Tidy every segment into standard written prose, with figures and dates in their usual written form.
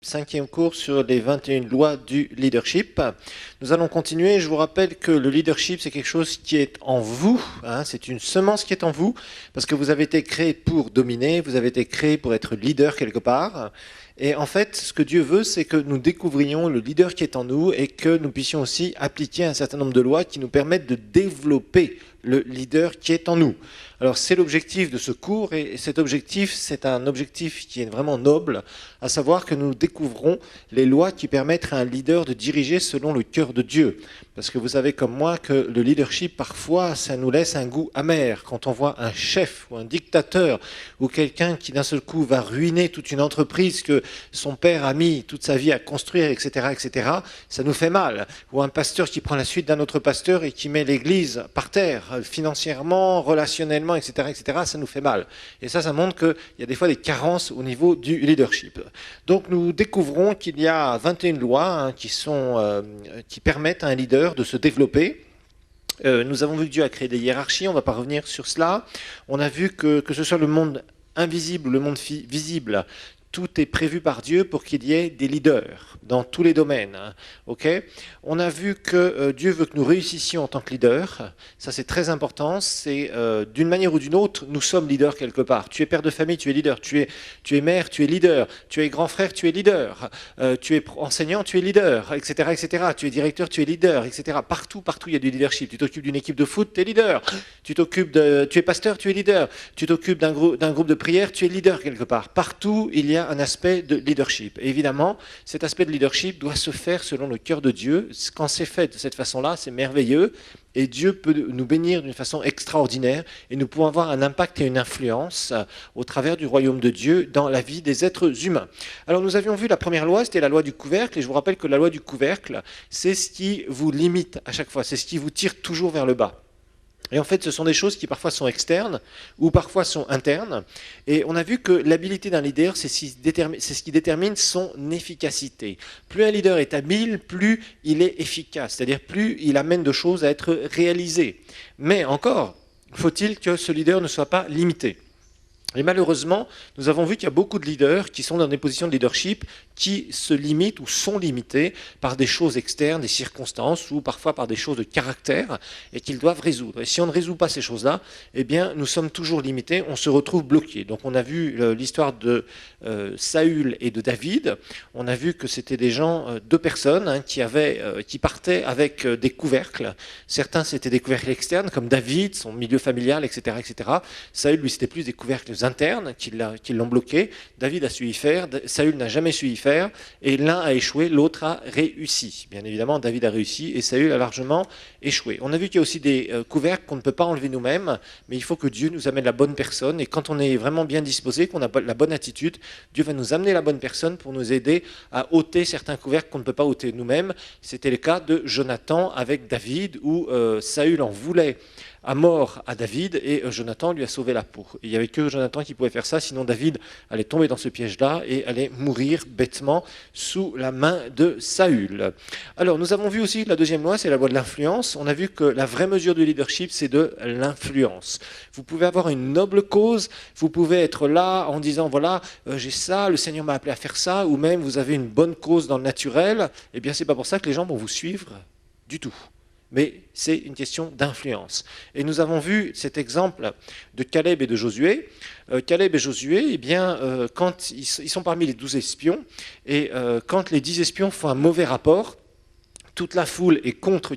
Cinquième cours sur les 21 lois du leadership. Nous allons continuer. Je vous rappelle que le leadership, c'est quelque chose qui est en vous. C'est une semence qui est en vous, parce que vous avez été créé pour dominer, vous avez été créé pour être leader quelque part. Et en fait, ce que Dieu veut, c'est que nous découvrions le leader qui est en nous et que nous puissions aussi appliquer un certain nombre de lois qui nous permettent de développer le leader qui est en nous. Alors c'est l'objectif de ce cours et cet objectif, c'est un objectif qui est vraiment noble, à savoir que nous découvrons les lois qui permettent à un leader de diriger selon le cœur de Dieu. Parce que vous savez comme moi que le leadership, parfois, ça nous laisse un goût amer. Quand on voit un chef ou un dictateur ou quelqu'un qui d'un seul coup va ruiner toute une entreprise que son père a mis toute sa vie à construire, etc., ça nous fait mal. Ou un pasteur qui prend la suite d'un autre pasteur et qui met l'église par terre, financièrement, relationnellement, etc., ça nous fait mal. Et ça montre qu'il y a des fois des carences au niveau du leadership. Donc nous découvrons qu'il y a 21 lois qui permettent à un leader de se développer. Nous avons vu que Dieu a créé des hiérarchies, on ne va pas revenir sur cela. On a vu que ce soit le monde invisible ou le monde visible, tout est prévu par Dieu pour qu'il y ait des leaders dans tous les domaines. Okay, on a vu que Dieu veut que nous réussissions en tant que leaders. Ça, c'est très important. C'est d'une manière ou d'une autre, nous sommes leaders quelque part. Tu es père de famille, tu es leader. Tu es mère, tu es leader. Tu es grand frère, tu es leader. Tu es enseignant, tu es leader, etc. Tu es directeur, tu es leader, etc. Partout, il y a du leadership. Tu t'occupes d'une équipe de foot, tu es leader. Tu es pasteur, tu es leader. Tu t'occupes d'un groupe de prière, tu es leader quelque part. Partout, il y a un aspect de leadership. Et évidemment, cet aspect de leadership doit se faire selon le cœur de Dieu. Quand c'est fait de cette façon-là, c'est merveilleux. Et Dieu peut nous bénir d'une façon extraordinaire et nous pouvons avoir un impact et une influence au travers du royaume de Dieu dans la vie des êtres humains. Alors nous avions vu la première loi, c'était la loi du couvercle. Et je vous rappelle que la loi du couvercle, c'est ce qui vous limite à chaque fois. C'est ce qui vous tire toujours vers le bas. Et en fait, ce sont des choses qui parfois sont externes ou parfois sont internes. Et on a vu que l'habilité d'un leader, c'est ce qui détermine son efficacité. Plus un leader est habile, plus il est efficace, c'est-à-dire plus il amène de choses à être réalisées. Mais encore, faut-il que ce leader ne soit pas limité. Et malheureusement, nous avons vu qu'il y a beaucoup de leaders qui sont dans des positions de leadership qui se limitent ou sont limités par des choses externes, des circonstances ou parfois par des choses de caractère et qu'ils doivent résoudre. Et si on ne résout pas ces choses-là, eh bien, nous sommes toujours limités, on se retrouve bloqués. Donc on a vu l'histoire de Saül et de David. On a vu que c'était des gens, deux personnes qui partaient avec des couvercles. Certains, c'était des couvercles externes comme David, son milieu familial, etc. Saül, lui, c'était plus des couvercles internes qui l'ont bloqué. David a su y faire, Saül n'a jamais su y faire, et l'un a échoué, l'autre a réussi. Bien évidemment, David a réussi et Saül a largement échoué. On a vu qu'il y a aussi des couvercles qu'on ne peut pas enlever nous-mêmes, mais il faut que Dieu nous amène la bonne personne, et quand on est vraiment bien disposé, qu'on a la bonne attitude, Dieu va nous amener la bonne personne pour nous aider à ôter certains couvercles qu'on ne peut pas ôter nous-mêmes. C'était le cas de Jonathan avec David, où Saül en voulait à mort à David et Jonathan lui a sauvé la peau. Il n'y avait que Jonathan qui pouvait faire ça, sinon David allait tomber dans ce piège-là et allait mourir bêtement sous la main de Saül. Alors nous avons vu aussi que la deuxième loi, c'est la loi de l'influence. On a vu que la vraie mesure du leadership, c'est de l'influence. Vous pouvez avoir une noble cause, vous pouvez être là en disant voilà, j'ai ça, le Seigneur m'a appelé à faire ça, ou même vous avez une bonne cause dans le naturel, eh bien c'est pas pour ça que les gens vont vous suivre du tout. Mais c'est une question d'influence. Et nous avons vu cet exemple de Caleb et de Josué. Caleb et Josué, eh bien, quand ils sont parmi les 12 espions, et quand les 10 espions font un mauvais rapport, toute la foule est contre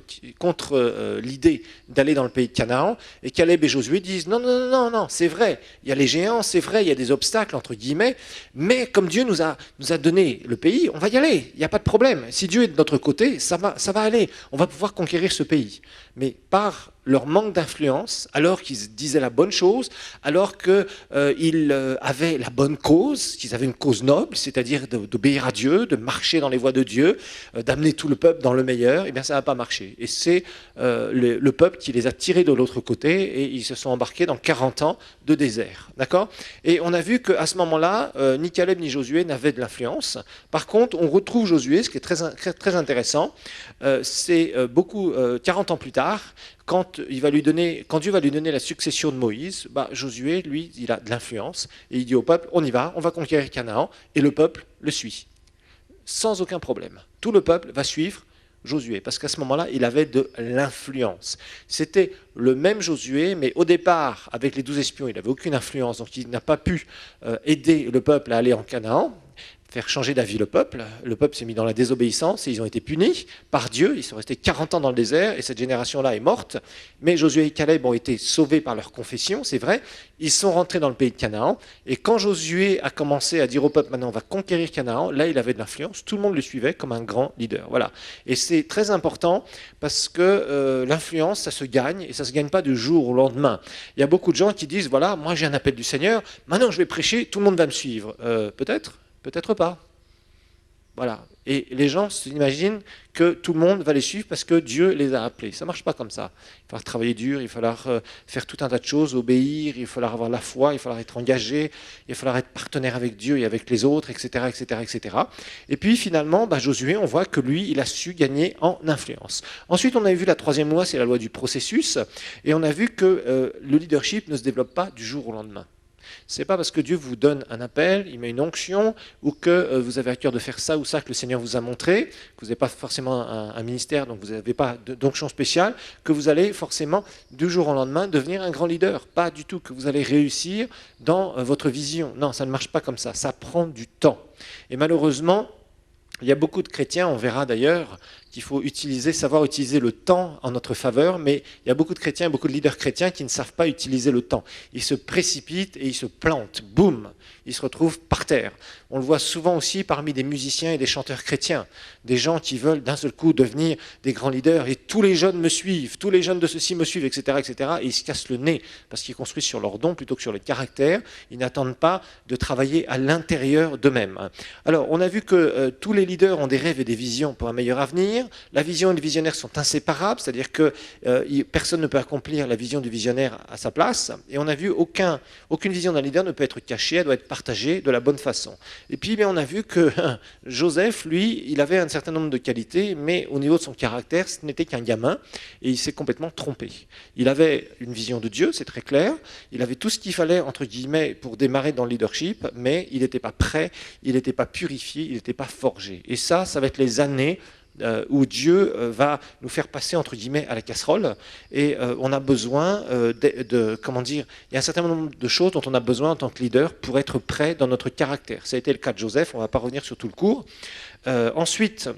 l'idée d'aller dans le pays de Canaan, et Caleb et Josué disent non, c'est vrai, il y a les géants, c'est vrai, il y a des obstacles, entre guillemets, mais comme Dieu nous a donné le pays, on va y aller, il n'y a pas de problème. Si Dieu est de notre côté, ça va aller, on va pouvoir conquérir ce pays. Mais par leur manque d'influence, alors qu'ils disaient la bonne chose, alors qu'ils avaient la bonne cause, qu'ils avaient une cause noble, c'est-à-dire d'obéir à Dieu, de marcher dans les voies de Dieu, d'amener tout le peuple dans le meilleur, eh bien ça n'a pas marché. Et c'est le peuple qui les a tirés de l'autre côté et ils se sont embarqués dans 40 ans de désert. D'accord ? Et on a vu qu'à ce moment-là, ni Caleb ni Josué n'avaient de l'influence. Par contre, on retrouve Josué, ce qui est très intéressant, c'est 40 ans plus tard, quand Dieu va lui donner la succession de Moïse, Josué, lui, il a de l'influence et il dit au peuple, on y va, on va conquérir Canaan, et le peuple le suit. sans aucun problème. Tout le peuple va suivre Josué, parce qu'à ce moment-là, il avait de l'influence. C'était le même Josué, mais au départ, avec les 12 espions, il n'avait aucune influence, donc il n'a pas pu aider le peuple à aller en Canaan, faire changer d'avis le peuple. Le peuple s'est mis dans la désobéissance et ils ont été punis par Dieu. Ils sont restés 40 ans dans le désert et cette génération-là est morte. Mais Josué et Caleb ont été sauvés par leur confession, c'est vrai. Ils sont rentrés dans le pays de Canaan. Et quand Josué a commencé à dire au peuple, maintenant on va conquérir Canaan, là il avait de l'influence. Tout le monde le suivait comme un grand leader. Voilà. Et c'est très important parce que l'influence, ça se gagne et ça ne se gagne pas du jour au lendemain. Il y a beaucoup de gens qui disent, voilà, moi j'ai un appel du Seigneur, maintenant je vais prêcher, tout le monde va me suivre. Peut-être. Peut-être pas. Voilà. Et les gens s'imaginent que tout le monde va les suivre parce que Dieu les a appelés. Ça ne marche pas comme ça. Il va falloir travailler dur, il va falloir faire tout un tas de choses, obéir, il va falloir avoir la foi, il va falloir être engagé, il va falloir être partenaire avec Dieu et avec les autres, etc. etc., etc. Et puis finalement, Josué, on voit que lui, il a su gagner en influence. Ensuite, on a vu la troisième loi, c'est la loi du processus. Et on a vu que le leadership ne se développe pas du jour au lendemain. Ce n'est pas parce que Dieu vous donne un appel, il met une onction, ou que vous avez à cœur de faire ça ou ça que le Seigneur vous a montré, que vous n'avez pas forcément un ministère, donc vous n'avez pas d'onction spéciale, que vous allez forcément, du jour au lendemain, devenir un grand leader. Pas du tout, que vous allez réussir dans votre vision. Non, ça ne marche pas comme ça. Ça prend du temps. Et malheureusement, il y a beaucoup de chrétiens, on verra d'ailleurs, qu'il faut savoir utiliser le temps en notre faveur, mais il y a beaucoup de chrétiens, beaucoup de leaders chrétiens qui ne savent pas utiliser le temps. Ils se précipitent et ils se plantent, boum, ils se retrouvent par terre. On le voit souvent aussi parmi des musiciens et des chanteurs chrétiens, des gens qui veulent d'un seul coup devenir des grands leaders et tous les jeunes me suivent, tous les jeunes de ceci me suivent, etc., etc. Et ils se cassent le nez parce qu'ils construisent sur leurs dons plutôt que sur les caractères. Ils n'attendent pas de travailler à l'intérieur d'eux-mêmes. Alors, on a vu que tous les leaders ont des rêves et des visions pour un meilleur avenir. La vision et le visionnaire sont inséparables, c'est-à-dire que personne ne peut accomplir la vision du visionnaire à sa place. Et on a vu aucune vision d'un leader ne peut être cachée, elle doit être partagée de la bonne façon. Et puis on a vu que Joseph, lui, il avait un certain nombre de qualités, mais au niveau de son caractère, ce n'était qu'un gamin, et il s'est complètement trompé. Il avait une vision de Dieu, c'est très clair, il avait tout ce qu'il fallait, entre guillemets, pour démarrer dans le leadership, mais il n'était pas prêt, il n'était pas purifié, il n'était pas forgé. Et ça va être les années où Dieu va nous faire passer, entre guillemets, à la casserole. Et on a besoin comment dire, il y a un certain nombre de choses dont on a besoin en tant que leader pour être prêt dans notre caractère. Ça a été le cas de Joseph, on ne va pas revenir sur tout le cours. Ensuite,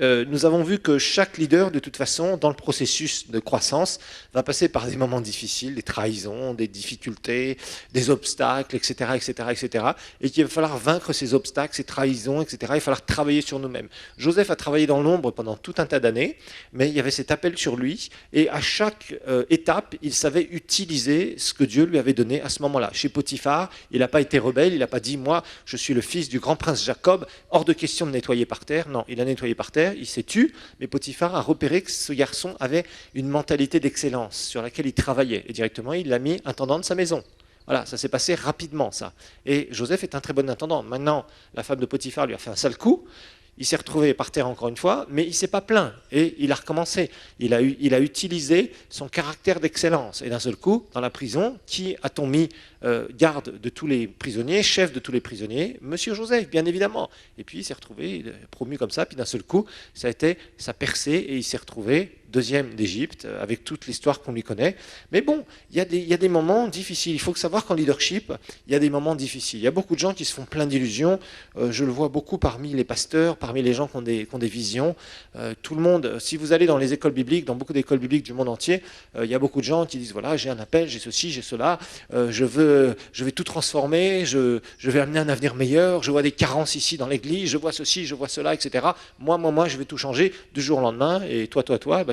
nous avons vu que chaque leader, de toute façon, dans le processus de croissance, va passer par des moments difficiles, des trahisons, des difficultés, des obstacles, etc., etc., etc., et qu'il va falloir vaincre ces obstacles, ces trahisons, etc., il va falloir travailler sur nous-mêmes. Joseph a travaillé dans l'ombre pendant tout un tas d'années, mais il y avait cet appel sur lui, et à chaque étape, il savait utiliser ce que Dieu lui avait donné à ce moment-là. Chez Potiphar, il n'a pas été rebelle, il n'a pas dit « moi, je suis le fils du grand prince Jacob, hors de question de nettoyer par terre ». Non, il a nettoyé par terre, il s'est tu, mais Potiphar a repéré que ce garçon avait une mentalité d'excellence sur laquelle il travaillait. Et directement, il l'a mis intendant de sa maison. Voilà, ça s'est passé rapidement, ça. Et Joseph est un très bon intendant. Maintenant, la femme de Potiphar lui a fait un sale coup. Il s'est retrouvé par terre encore une fois, mais il ne s'est pas plaint. Et il a recommencé. Il a utilisé son caractère d'excellence. Et d'un seul coup, dans la prison, qui a-t-on mis garde de tous les prisonniers, chef de tous les prisonniers? Monsieur Joseph, bien évidemment. Et puis il s'est retrouvé promu comme ça. Puis d'un seul coup, ça a été sa percée. Et il s'est retrouvé deuxième d'Égypte, avec toute l'histoire qu'on lui connaît. Mais bon, il y a des moments difficiles. Il faut savoir qu'en leadership, il y a des moments difficiles. Il y a beaucoup de gens qui se font plein d'illusions. Je le vois beaucoup parmi les pasteurs, parmi les gens qui ont des visions. Tout le monde, si vous allez dans les écoles bibliques, dans beaucoup d'écoles bibliques du monde entier, il y a beaucoup de gens qui disent, voilà, j'ai un appel, j'ai ceci, j'ai cela, je vais tout transformer, je vais amener un avenir meilleur, je vois des carences ici dans l'église, je vois ceci, je vois cela, etc. Moi, je vais tout changer du jour au lendemain. Et toi,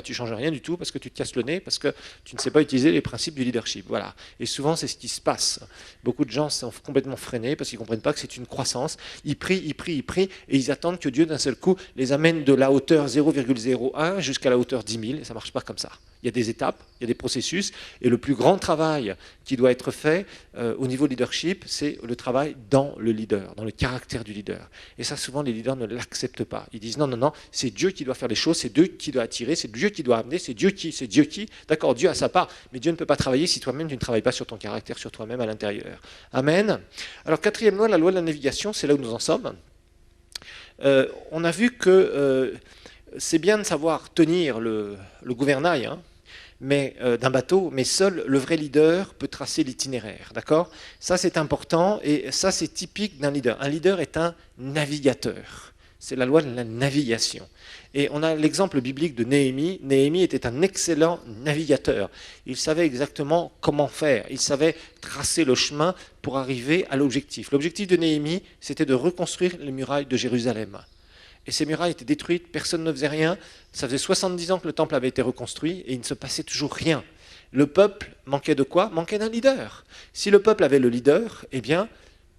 tu ne changes rien du tout parce que tu te casses le nez, parce que tu ne sais pas utiliser les principes du leadership. Voilà. Et souvent, c'est ce qui se passe. Beaucoup de gens sont complètement freinés parce qu'ils ne comprennent pas que c'est une croissance. Ils prient, et ils attendent que Dieu, d'un seul coup, les amène de la hauteur 0,01 jusqu'à la hauteur 10 000. Et ça ne marche pas comme ça. Il y a des étapes, il y a des processus. Et le plus grand travail qui doit être fait au niveau leadership, c'est le travail dans le leader, dans le caractère du leader. Et ça, souvent, les leaders ne l'acceptent pas. Ils disent non, c'est Dieu qui doit faire les choses, c'est Dieu qui doit attirer, c'est Dieu qui doit amener, c'est Dieu qui. D'accord, Dieu a sa part, mais Dieu ne peut pas travailler si toi-même tu ne travailles pas sur ton caractère, sur toi-même à l'intérieur. Amen. Alors, quatrième loi, la loi de la navigation, c'est là où nous en sommes. On a vu que c'est bien de savoir tenir le gouvernail, hein, d'un bateau, mais seul le vrai leader peut tracer l'itinéraire, d'accord? Ça, c'est important, et ça, c'est typique d'un leader. Un leader est un navigateur. C'est la loi de la navigation. Et on a l'exemple biblique de Néhémie. Néhémie était un excellent navigateur. Il savait exactement comment faire. Il savait tracer le chemin pour arriver à l'objectif. L'objectif de Néhémie, c'était de reconstruire les murailles de Jérusalem. Et ces murailles étaient détruites, personne ne faisait rien. Ça faisait 70 ans que le temple avait été reconstruit et il ne se passait toujours rien. Le peuple manquait de quoi? Manquait d'un leader. Si le peuple avait le leader, eh bien,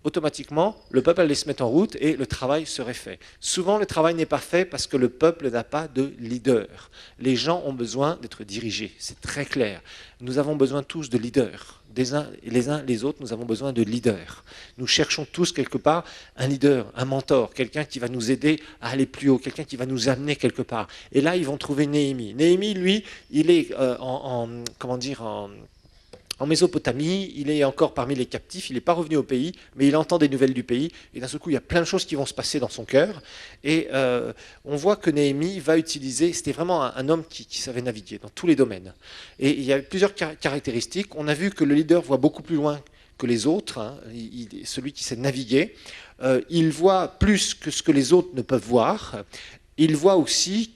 automatiquement, le peuple allait se mettre en route et le travail serait fait. Souvent, le travail n'est pas fait parce que le peuple n'a pas de leader. Les gens ont besoin d'être dirigés, c'est très clair. Nous avons besoin tous de leaders. Les uns les autres, nous avons besoin de leaders. Nous cherchons tous quelque part un leader, un mentor, quelqu'un qui va nous aider à aller plus haut, quelqu'un qui va nous amener quelque part. Et là, ils vont trouver Néhémie. Néhémie, lui, il est en Mésopotamie, il est encore parmi les captifs, il n'est pas revenu au pays, mais il entend des nouvelles du pays, et d'un seul coup, il y a plein de choses qui vont se passer dans son cœur, et on voit que Néhémie va utiliser, c'était vraiment un homme qui savait naviguer dans tous les domaines, et il y a plusieurs caractéristiques. On a vu que le leader voit beaucoup plus loin que les autres, hein, celui qui sait naviguer, il voit plus que ce que les autres ne peuvent voir, il voit aussi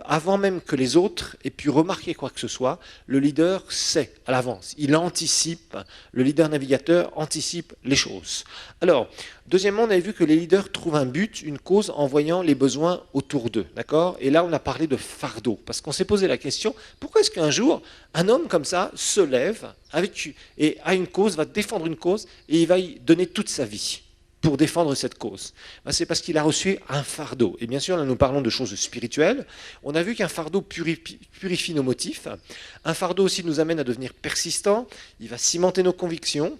avant même que les autres aient pu remarquer quoi que ce soit, le leader sait à l'avance, il anticipe, le leader navigateur anticipe les choses. Alors, deuxièmement, on avait vu que les leaders trouvent un but, une cause, en voyant les besoins autour d'eux, d'accord? Et là, on a parlé de fardeau, parce qu'on s'est posé la question, pourquoi est-ce qu'un jour, un homme comme ça se lève et a une cause, va défendre une cause, et il va y donner toute sa vie pour défendre cette cause? C'est parce qu'il a reçu un fardeau. Et bien sûr, là, nous parlons de choses spirituelles. On a vu qu'un fardeau purifie nos motifs. Un fardeau aussi nous amène à devenir persistant. Il va cimenter nos convictions.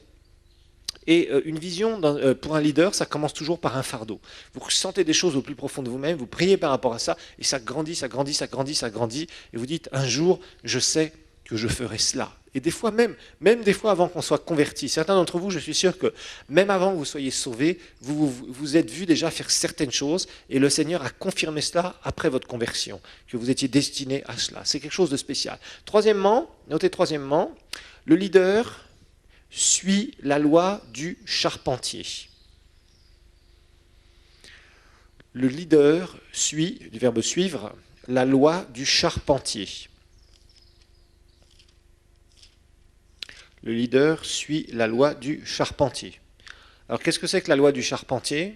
Et une vision pour un leader, ça commence toujours par un fardeau. Vous ressentez des choses au plus profond de vous-même, vous priez par rapport à ça, et ça grandit, ça grandit, ça grandit, ça grandit. Et vous dites, un jour, je sais que je ferai cela. Et des fois même des fois avant qu'on soit converti, certains d'entre vous, je suis sûr que même avant que vous soyez sauvés, vous êtes vus déjà faire certaines choses, et le Seigneur a confirmé cela après votre conversion, que vous étiez destiné à cela. C'est quelque chose de spécial. Notez troisièmement, le leader suit la loi du charpentier. Le leader suit, du verbe suivre, la loi du charpentier. Le leader suit la loi du charpentier. Alors, qu'est-ce que c'est que la loi du charpentier?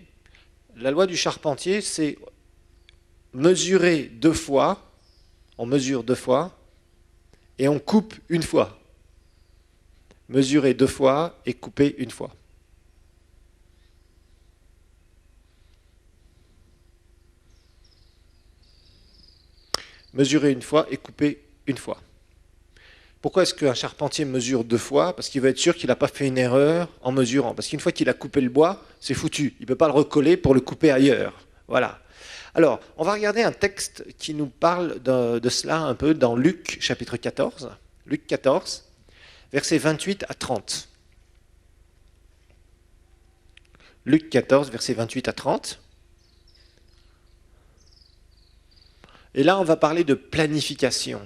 La loi du charpentier, c'est mesurer 2 fois, on mesure 2 fois, et on coupe 1 fois. Mesurer 2 fois et couper 1 fois. Mesurer 1 fois et couper 1 fois. Pourquoi est-ce qu'un charpentier mesure 2 fois? Parce qu'il veut être sûr qu'il n'a pas fait une erreur en mesurant. Parce qu'une fois qu'il a coupé le bois, c'est foutu. Il ne peut pas le recoller pour le couper ailleurs. Voilà. Alors, on va regarder un texte qui nous parle de cela un peu dans Luc chapitre 14. Luc 14, versets 28 à 30. Luc 14, versets 28 à 30. Et là, on va parler de planification.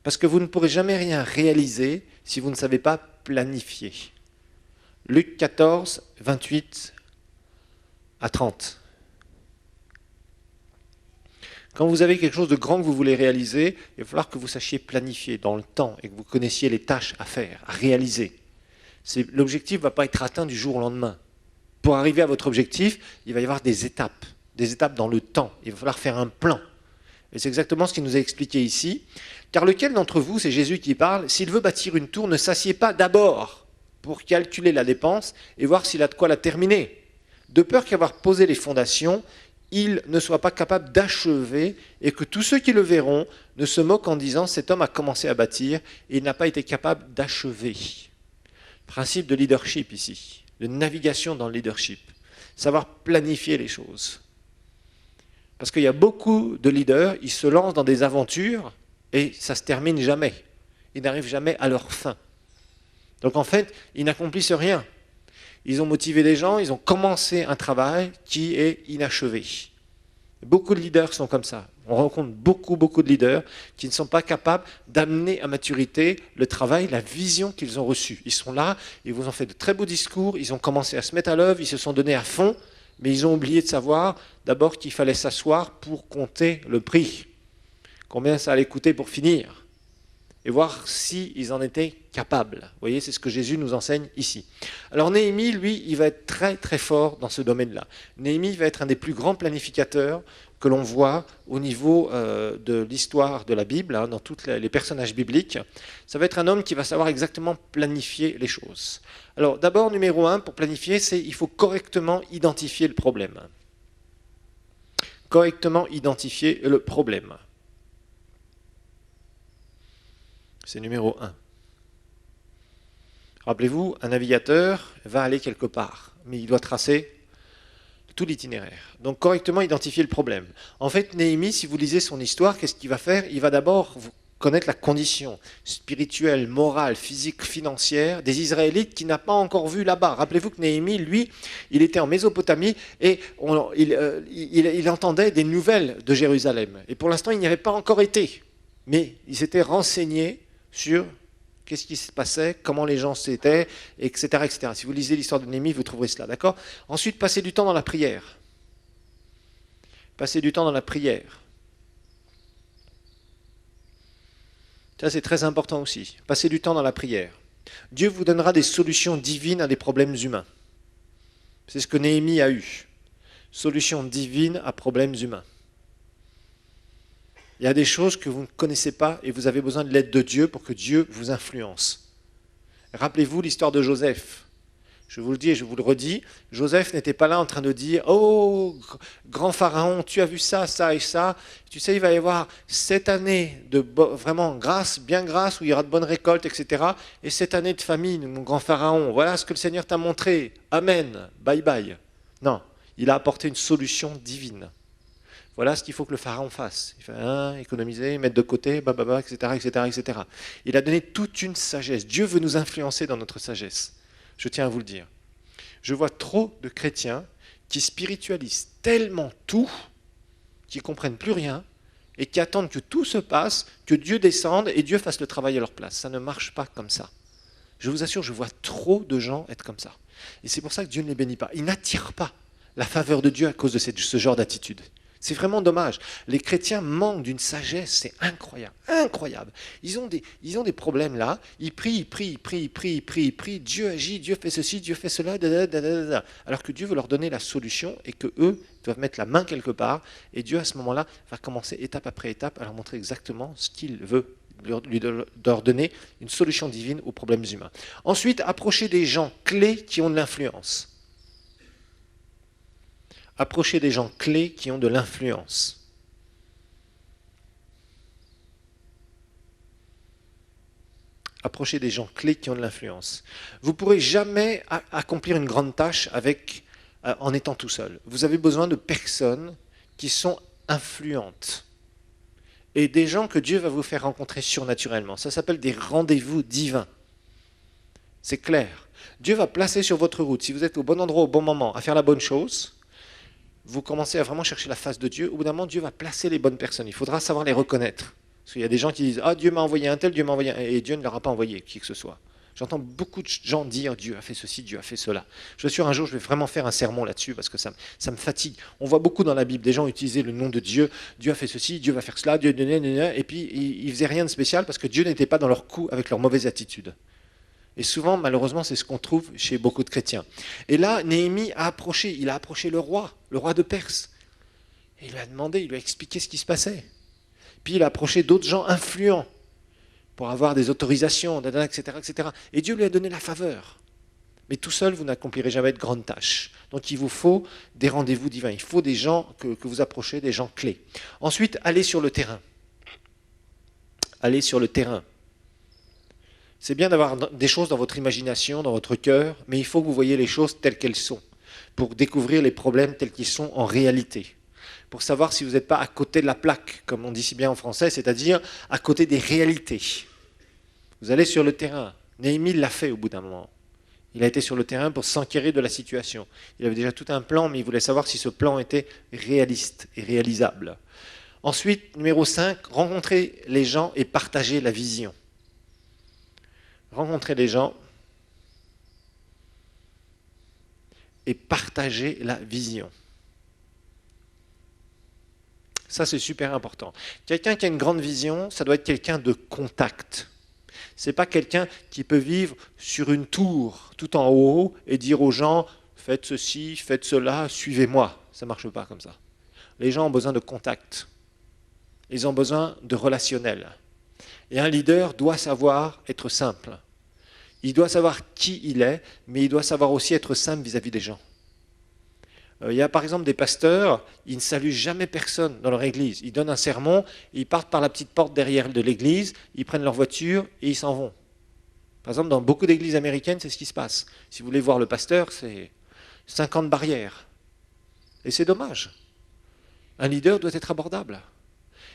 Parce que vous ne pourrez jamais rien réaliser si vous ne savez pas planifier. Luc 14, 28 à 30. Quand vous avez quelque chose de grand que vous voulez réaliser, il va falloir que vous sachiez planifier dans le temps et que vous connaissiez les tâches à faire, à réaliser. L'objectif ne va pas être atteint du jour au lendemain. Pour arriver à votre objectif, il va y avoir des étapes dans le temps. Il va falloir faire un plan. Et c'est exactement ce qu'il nous a expliqué ici. Car lequel d'entre vous, c'est Jésus qui parle, s'il veut bâtir une tour, ne s'assied pas d'abord pour calculer la dépense et voir s'il a de quoi la terminer. De peur qu'avoir posé les fondations, il ne soit pas capable d'achever et que tous ceux qui le verront ne se moquent en disant « cet homme a commencé à bâtir et il n'a pas été capable d'achever ». Principe de leadership ici, de navigation dans le leadership, savoir planifier les choses. Parce qu'il y a beaucoup de leaders, ils se lancent dans des aventures et ça ne se termine jamais. Ils n'arrivent jamais à leur fin. Donc en fait, ils n'accomplissent rien. ils ont motivé les gens, ils ont commencé un travail qui est inachevé. Beaucoup de leaders sont comme ça. On rencontre beaucoup de leaders qui ne sont pas capables d'amener à maturité le travail, la vision qu'ils ont reçue. Ils sont là, ils vous ont fait de très beaux discours, ils ont commencé à se mettre à l'œuvre, ils se sont donnés à fond, mais ils ont oublié de savoir d'abord qu'il fallait s'asseoir pour compter le prix. Combien ça allait coûter pour finir? Et voir s'ils en étaient capables. Vous voyez, c'est ce que Jésus nous enseigne ici. Alors Néhémie, lui, il va être très fort dans ce domaine-là. Néhémie va être un des plus grands planificateurs que l'on voit au niveau de l'histoire de la Bible, dans tous les personnages bibliques. Ça va être un homme qui va savoir exactement planifier les choses. Alors d'abord, numéro 1, pour planifier, c'est il faut correctement identifier le problème. Correctement identifier le problème. C'est numéro 1. Rappelez-vous, un navigateur va aller quelque part, mais il doit tracer tout l'itinéraire. Donc correctement identifier le problème. En fait, Néhémie, si vous lisez son histoire, qu'est-ce qu'il va faire? Il va d'abord connaître la condition spirituelle, morale, physique, financière des Israélites qu'il n'a pas encore vu là-bas. Rappelez-vous que Néhémie, lui, il était en Mésopotamie et il entendait des nouvelles de Jérusalem. Et pour l'instant, il n'y avait pas encore été. Mais il s'était renseigné sur qu'est-ce qui se passait, comment les gens s'étaient, etc., etc. Si vous lisez l'histoire de Néhémie, vous trouverez cela, d'accord? Ensuite, passez du temps dans la prière. Passez du temps dans la prière. Ça, c'est très important aussi. Passez du temps dans la prière. Dieu vous donnera des solutions divines à des problèmes humains. C'est ce que Néhémie a eu. Solution divine à problèmes humains. Il y a des choses que vous ne connaissez pas et vous avez besoin de l'aide de Dieu pour que Dieu vous influence. Rappelez-vous l'histoire de Joseph. Je vous le dis et je vous le redis, Joseph n'était pas là en train de dire « Oh, grand pharaon, tu as vu ça, ça et ça. Tu sais, il va y avoir cette année de vraiment grâce, bien grâce, où il y aura de bonnes récoltes, etc. Et cette année de famine, mon grand pharaon, voilà ce que le Seigneur t'a montré. Amen, bye bye. » Non, il a apporté une solution divine. Voilà ce qu'il faut que le pharaon fasse. Il fait économiser, mettre de côté, etc., etc., etc. Il a donné toute une sagesse. Dieu veut nous influencer dans notre sagesse. Je tiens à vous le dire. Je vois trop de chrétiens qui spiritualisent tellement tout, qui ne comprennent plus rien, et qui attendent que tout se passe, que Dieu descende et Dieu fasse le travail à leur place. Ça ne marche pas comme ça. Je vous assure, je vois trop de gens être comme ça. Et c'est pour ça que Dieu ne les bénit pas. Il n'attire pas la faveur de Dieu à cause de ce genre d'attitude. C'est vraiment dommage. Les chrétiens manquent d'une sagesse, c'est incroyable, incroyable. Ils ont des problèmes là, ils prient, Dieu agit, Dieu fait ceci, Dieu fait cela, alors que Dieu veut leur donner la solution et que eux doivent mettre la main quelque part et Dieu à ce moment-là va commencer étape après étape à leur montrer exactement ce qu'il veut, leur donner une solution divine aux problèmes humains. Ensuite, approcher des gens clés qui ont de l'influence. Approchez des gens clés qui ont de l'influence. Approchez des gens clés qui ont de l'influence. Vous ne pourrez jamais accomplir une grande tâche en étant tout seul. Vous avez besoin de personnes qui sont influentes. Et des gens que Dieu va vous faire rencontrer surnaturellement. Ça s'appelle des rendez-vous divins. C'est clair. Dieu va placer sur votre route, si vous êtes au bon endroit au bon moment, à faire la bonne chose, vous commencez à vraiment chercher la face de Dieu, au bout d'un moment, Dieu va placer les bonnes personnes. Il faudra savoir les reconnaître. Parce qu'il y a des gens qui disent « Ah, Dieu m'a envoyé un tel, Dieu m'a envoyé un tel. » Et Dieu ne leur a pas envoyé qui que ce soit. J'entends beaucoup de gens dire « Dieu a fait ceci, Dieu a fait cela. » Je suis sûr, un jour, je vais vraiment faire un sermon là-dessus parce que ça me fatigue. On voit beaucoup dans la Bible des gens utiliser le nom de Dieu. Dieu a fait ceci, Dieu va faire cela, Dieu... Et puis, ils ne faisaient rien de spécial parce que Dieu n'était pas dans leur coup avec leurs mauvaises attitudes. Et souvent, malheureusement, c'est ce qu'on trouve chez beaucoup de chrétiens. Et là, Néhémie a approché le roi de Perse. Et il lui a demandé, il lui a expliqué ce qui se passait. Puis il a approché d'autres gens influents pour avoir des autorisations, etc., etc. Et Dieu lui a donné la faveur. Mais tout seul, vous n'accomplirez jamais de grandes tâches. Donc il vous faut des rendez-vous divins. Il faut des gens que vous approchez, des gens clés. Ensuite, allez sur le terrain. Allez sur le terrain. C'est bien d'avoir des choses dans votre imagination, dans votre cœur, mais il faut que vous voyez les choses telles qu'elles sont, pour découvrir les problèmes tels qu'ils sont en réalité. Pour savoir si vous n'êtes pas à côté de la plaque, comme on dit si bien en français, c'est-à-dire à côté des réalités. Vous allez sur le terrain. Néhémie l'a fait au bout d'un moment. Il a été sur le terrain pour s'enquérir de la situation. Il avait déjà tout un plan, mais il voulait savoir si ce plan était réaliste et réalisable. Ensuite, numéro 5, rencontrer les gens et partager la vision. Rencontrer les gens et partager la vision. Ça, c'est super important. Quelqu'un qui a une grande vision, ça doit être quelqu'un de contact. Ce n'est pas quelqu'un qui peut vivre sur une tour, tout en haut, et dire aux gens, faites ceci, faites cela, suivez-moi. Ça ne marche pas comme ça. Les gens ont besoin de contact. Ils ont besoin de relationnel. Et un leader doit savoir être simple. Il doit savoir qui il est, mais il doit savoir aussi être simple vis-à-vis des gens. Il y a par exemple des pasteurs, ils ne saluent jamais personne dans leur église. Ils donnent un sermon, ils partent par la petite porte derrière de l'église, ils prennent leur voiture et ils s'en vont. Par exemple, dans beaucoup d'églises américaines, c'est ce qui se passe. Si vous voulez voir le pasteur, c'est 50 barrières. Et c'est dommage. Un leader doit être abordable.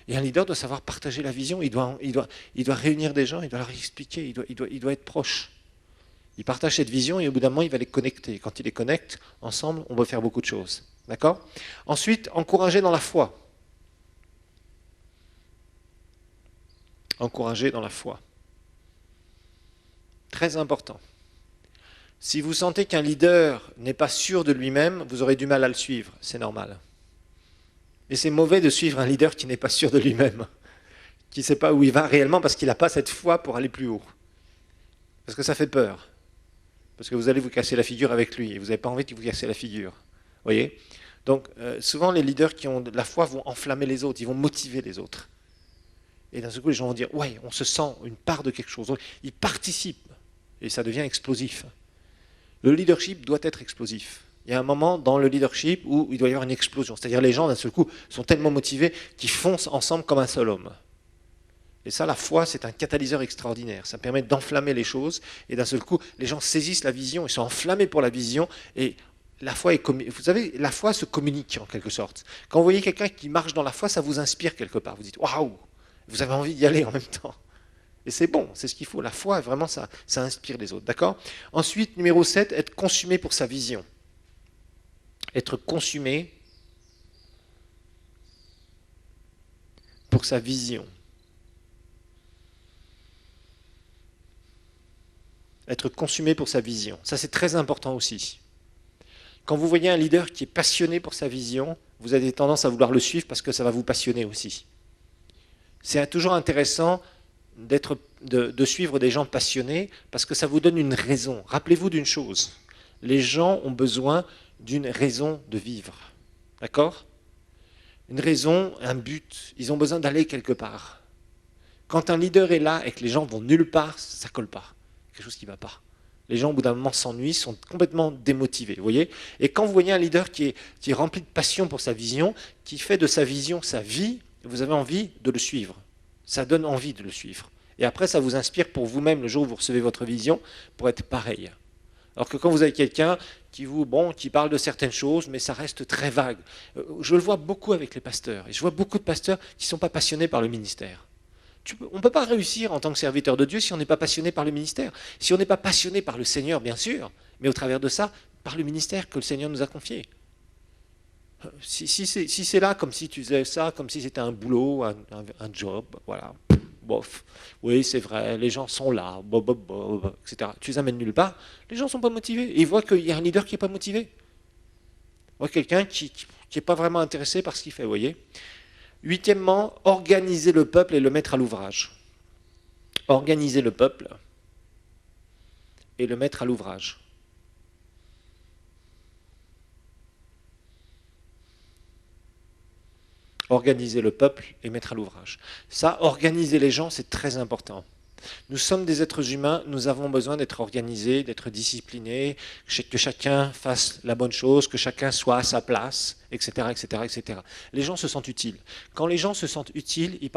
Et un leader doit savoir partager la vision, il doit réunir des gens, il doit leur expliquer, il doit être proche. Il partage cette vision et au bout d'un moment, il va les connecter. Quand il les connecte, ensemble, on peut faire beaucoup de choses. D'accord ? Ensuite, encourager dans la foi. Encourager dans la foi. Très important. Si vous sentez qu'un leader n'est pas sûr de lui-même, vous aurez du mal à le suivre. C'est normal. Et c'est mauvais de suivre un leader qui n'est pas sûr de lui-même, qui ne sait pas où il va réellement parce qu'il n'a pas cette foi pour aller plus haut. Parce que ça fait peur. Parce que vous allez vous casser la figure avec lui et vous n'avez pas envie de vous casser la figure. Vous voyez ? Donc, souvent, les leaders qui ont de la foi vont enflammer les autres, ils vont motiver les autres. Et d'un seul coup, les gens vont dire, ouais, on se sent une part de quelque chose. Ils participent et ça devient explosif. Le leadership doit être explosif. Il y a un moment dans le leadership où il doit y avoir une explosion. C'est-à-dire les gens, d'un seul coup, sont tellement motivés qu'ils foncent ensemble comme un seul homme. Et ça, la foi, c'est un catalyseur extraordinaire. Ça permet d'enflammer les choses. Et d'un seul coup, les gens saisissent la vision, ils sont enflammés pour la vision. Et la foi vous savez, la foi se communique en quelque sorte. Quand vous voyez quelqu'un qui marche dans la foi, ça vous inspire quelque part. Vous dites, waouh, vous avez envie d'y aller en même temps. Et c'est bon, c'est ce qu'il faut. La foi, vraiment, ça inspire les autres. D'accord ? Ensuite, numéro 7, être consumé pour sa vision. Être consumé pour sa vision. Être consumé pour sa vision. Ça, c'est très important aussi. Quand vous voyez un leader qui est passionné pour sa vision, vous avez tendance à vouloir le suivre parce que ça va vous passionner aussi. C'est toujours intéressant de suivre des gens passionnés parce que ça vous donne une raison. Rappelez-vous d'une chose, les gens ont besoin d'une raison de vivre. D'accord ? Une raison, un but, ils ont besoin d'aller quelque part. Quand un leader est là et que les gens vont nulle part, ça ne colle pas. Quelque chose qui ne va pas. Les gens, au bout d'un moment, s'ennuient, sont complètement démotivés. Vous voyez ? Et quand vous voyez un leader qui est rempli de passion pour sa vision, qui fait de sa vision sa vie, vous avez envie de le suivre. Ça donne envie de le suivre. Et après, ça vous inspire pour vous-même, le jour où vous recevez votre vision, pour être pareil. Alors que quand vous avez quelqu'un qui parle de certaines choses, mais ça reste très vague. Je le vois beaucoup avec les pasteurs. Et je vois beaucoup de pasteurs qui ne sont pas passionnés par le ministère. On ne peut pas réussir en tant que serviteur de Dieu si on n'est pas passionné par le ministère. Si on n'est pas passionné par le Seigneur, bien sûr, mais au travers de ça, par le ministère que le Seigneur nous a confié. Si c'est là, comme si tu faisais ça, comme si c'était un boulot, un job, voilà, bof. Oui, c'est vrai, les gens sont là, etc. Tu les amènes nulle part, les gens ne sont pas motivés. Et ils voient qu'il y a un leader qui n'est pas motivé. Ils voient quelqu'un qui n'est pas vraiment intéressé par ce qu'il fait, vous voyez. Huitièmement, organiser le peuple et le mettre à l'ouvrage. Organiser le peuple et le mettre à l'ouvrage. Organiser le peuple et mettre à l'ouvrage. Ça, organiser les gens, c'est très important. Nous sommes des êtres humains, nous avons besoin d'être organisés, d'être disciplinés, que chacun fasse la bonne chose, que chacun soit à sa place, etc., etc., etc. Les gens se sentent utiles. Quand les gens se sentent utiles, ils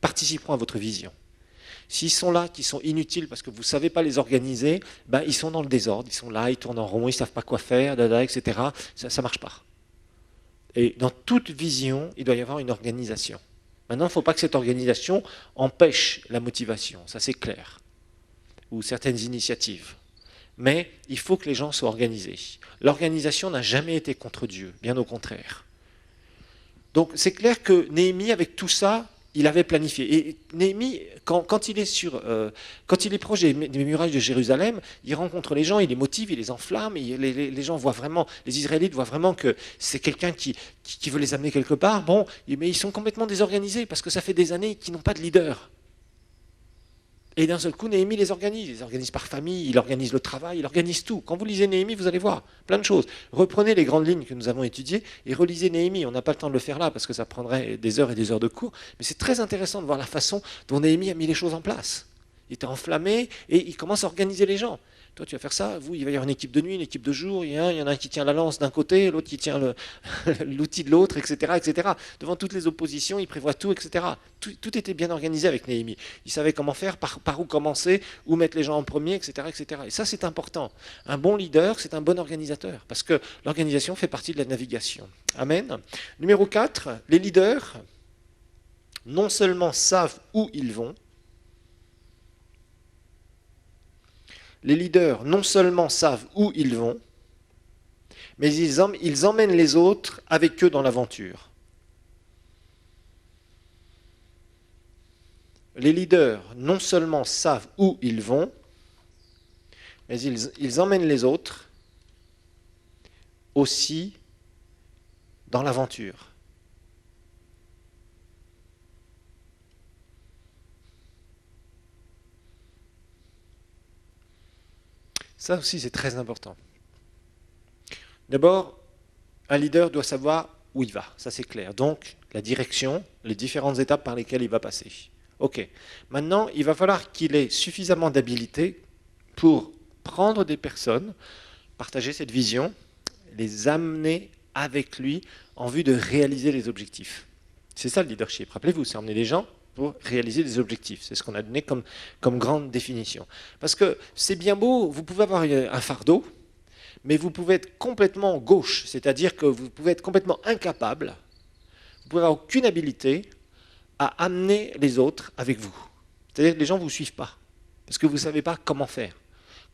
participeront à votre vision. S'ils sont là, qu'ils sont inutiles parce que vous ne savez pas les organiser, ben, ils sont dans le désordre, ils sont là, ils tournent en rond, ils ne savent pas quoi faire, etc. Ça ne marche pas. Et dans toute vision, il doit y avoir une organisation. Maintenant, il ne faut pas que cette organisation empêche la motivation, ça c'est clair, ou certaines initiatives. mais il faut que les gens soient organisés. L'organisation n'a jamais été contre Dieu, bien au contraire. Donc c'est clair que Néhémie, avec tout ça, il avait planifié. Et Néhémie, quand il est proche des murailles de Jérusalem, il rencontre les gens, il les motive, il les enflamme, et les gens voient vraiment, les Israélites voient vraiment que c'est quelqu'un qui veut les amener quelque part. Bon, mais ils sont complètement désorganisés parce que ça fait des années qu'ils n'ont pas de leader. Et d'un seul coup, Néhémie les organise par famille, il organise le travail, il organise tout. Quand vous lisez Néhémie, vous allez voir plein de choses. Reprenez les grandes lignes que nous avons étudiées et relisez Néhémie. On n'a pas le temps de le faire là parce que ça prendrait des heures et des heures de cours, mais c'est très intéressant de voir la façon dont Néhémie a mis les choses en place. Il était enflammé et il commence à organiser les gens. Toi, tu vas faire ça, vous, il va y avoir une équipe de nuit, une équipe de jour, il y en a un qui tient la lance d'un côté, l'autre qui tient l'outil de l'autre, etc., etc. Devant toutes les oppositions, il prévoit tout, etc. Tout était bien organisé avec Néhémie. Il savait comment faire, par où commencer, où mettre les gens en premier, etc., etc. Et ça, c'est important. Un bon leader, c'est un bon organisateur, parce que l'organisation fait partie de la navigation. Amen. Numéro 4, les leaders non seulement savent où ils vont, les leaders non seulement savent où ils vont, mais ils emmènent les autres avec eux dans l'aventure. Les leaders non seulement savent où ils vont, mais ils emmènent les autres aussi dans l'aventure. Ça aussi, c'est très important. D'abord, un leader doit savoir où il va, ça c'est clair. Donc, la direction, les différentes étapes par lesquelles il va passer. Ok. Maintenant, il va falloir qu'il ait suffisamment d'habilité pour prendre des personnes, partager cette vision, les amener avec lui en vue de réaliser les objectifs. C'est ça le leadership. Rappelez-vous, c'est emmener des gens pour réaliser des objectifs. C'est ce qu'on a donné comme grande définition. Parce que c'est bien beau, vous pouvez avoir un fardeau, mais vous pouvez être complètement gauche, c'est-à-dire que vous pouvez être complètement incapable, vous pouvez avoir aucune habilité à amener les autres avec vous. C'est-à-dire que les gens ne vous suivent pas, parce que vous ne savez pas comment faire,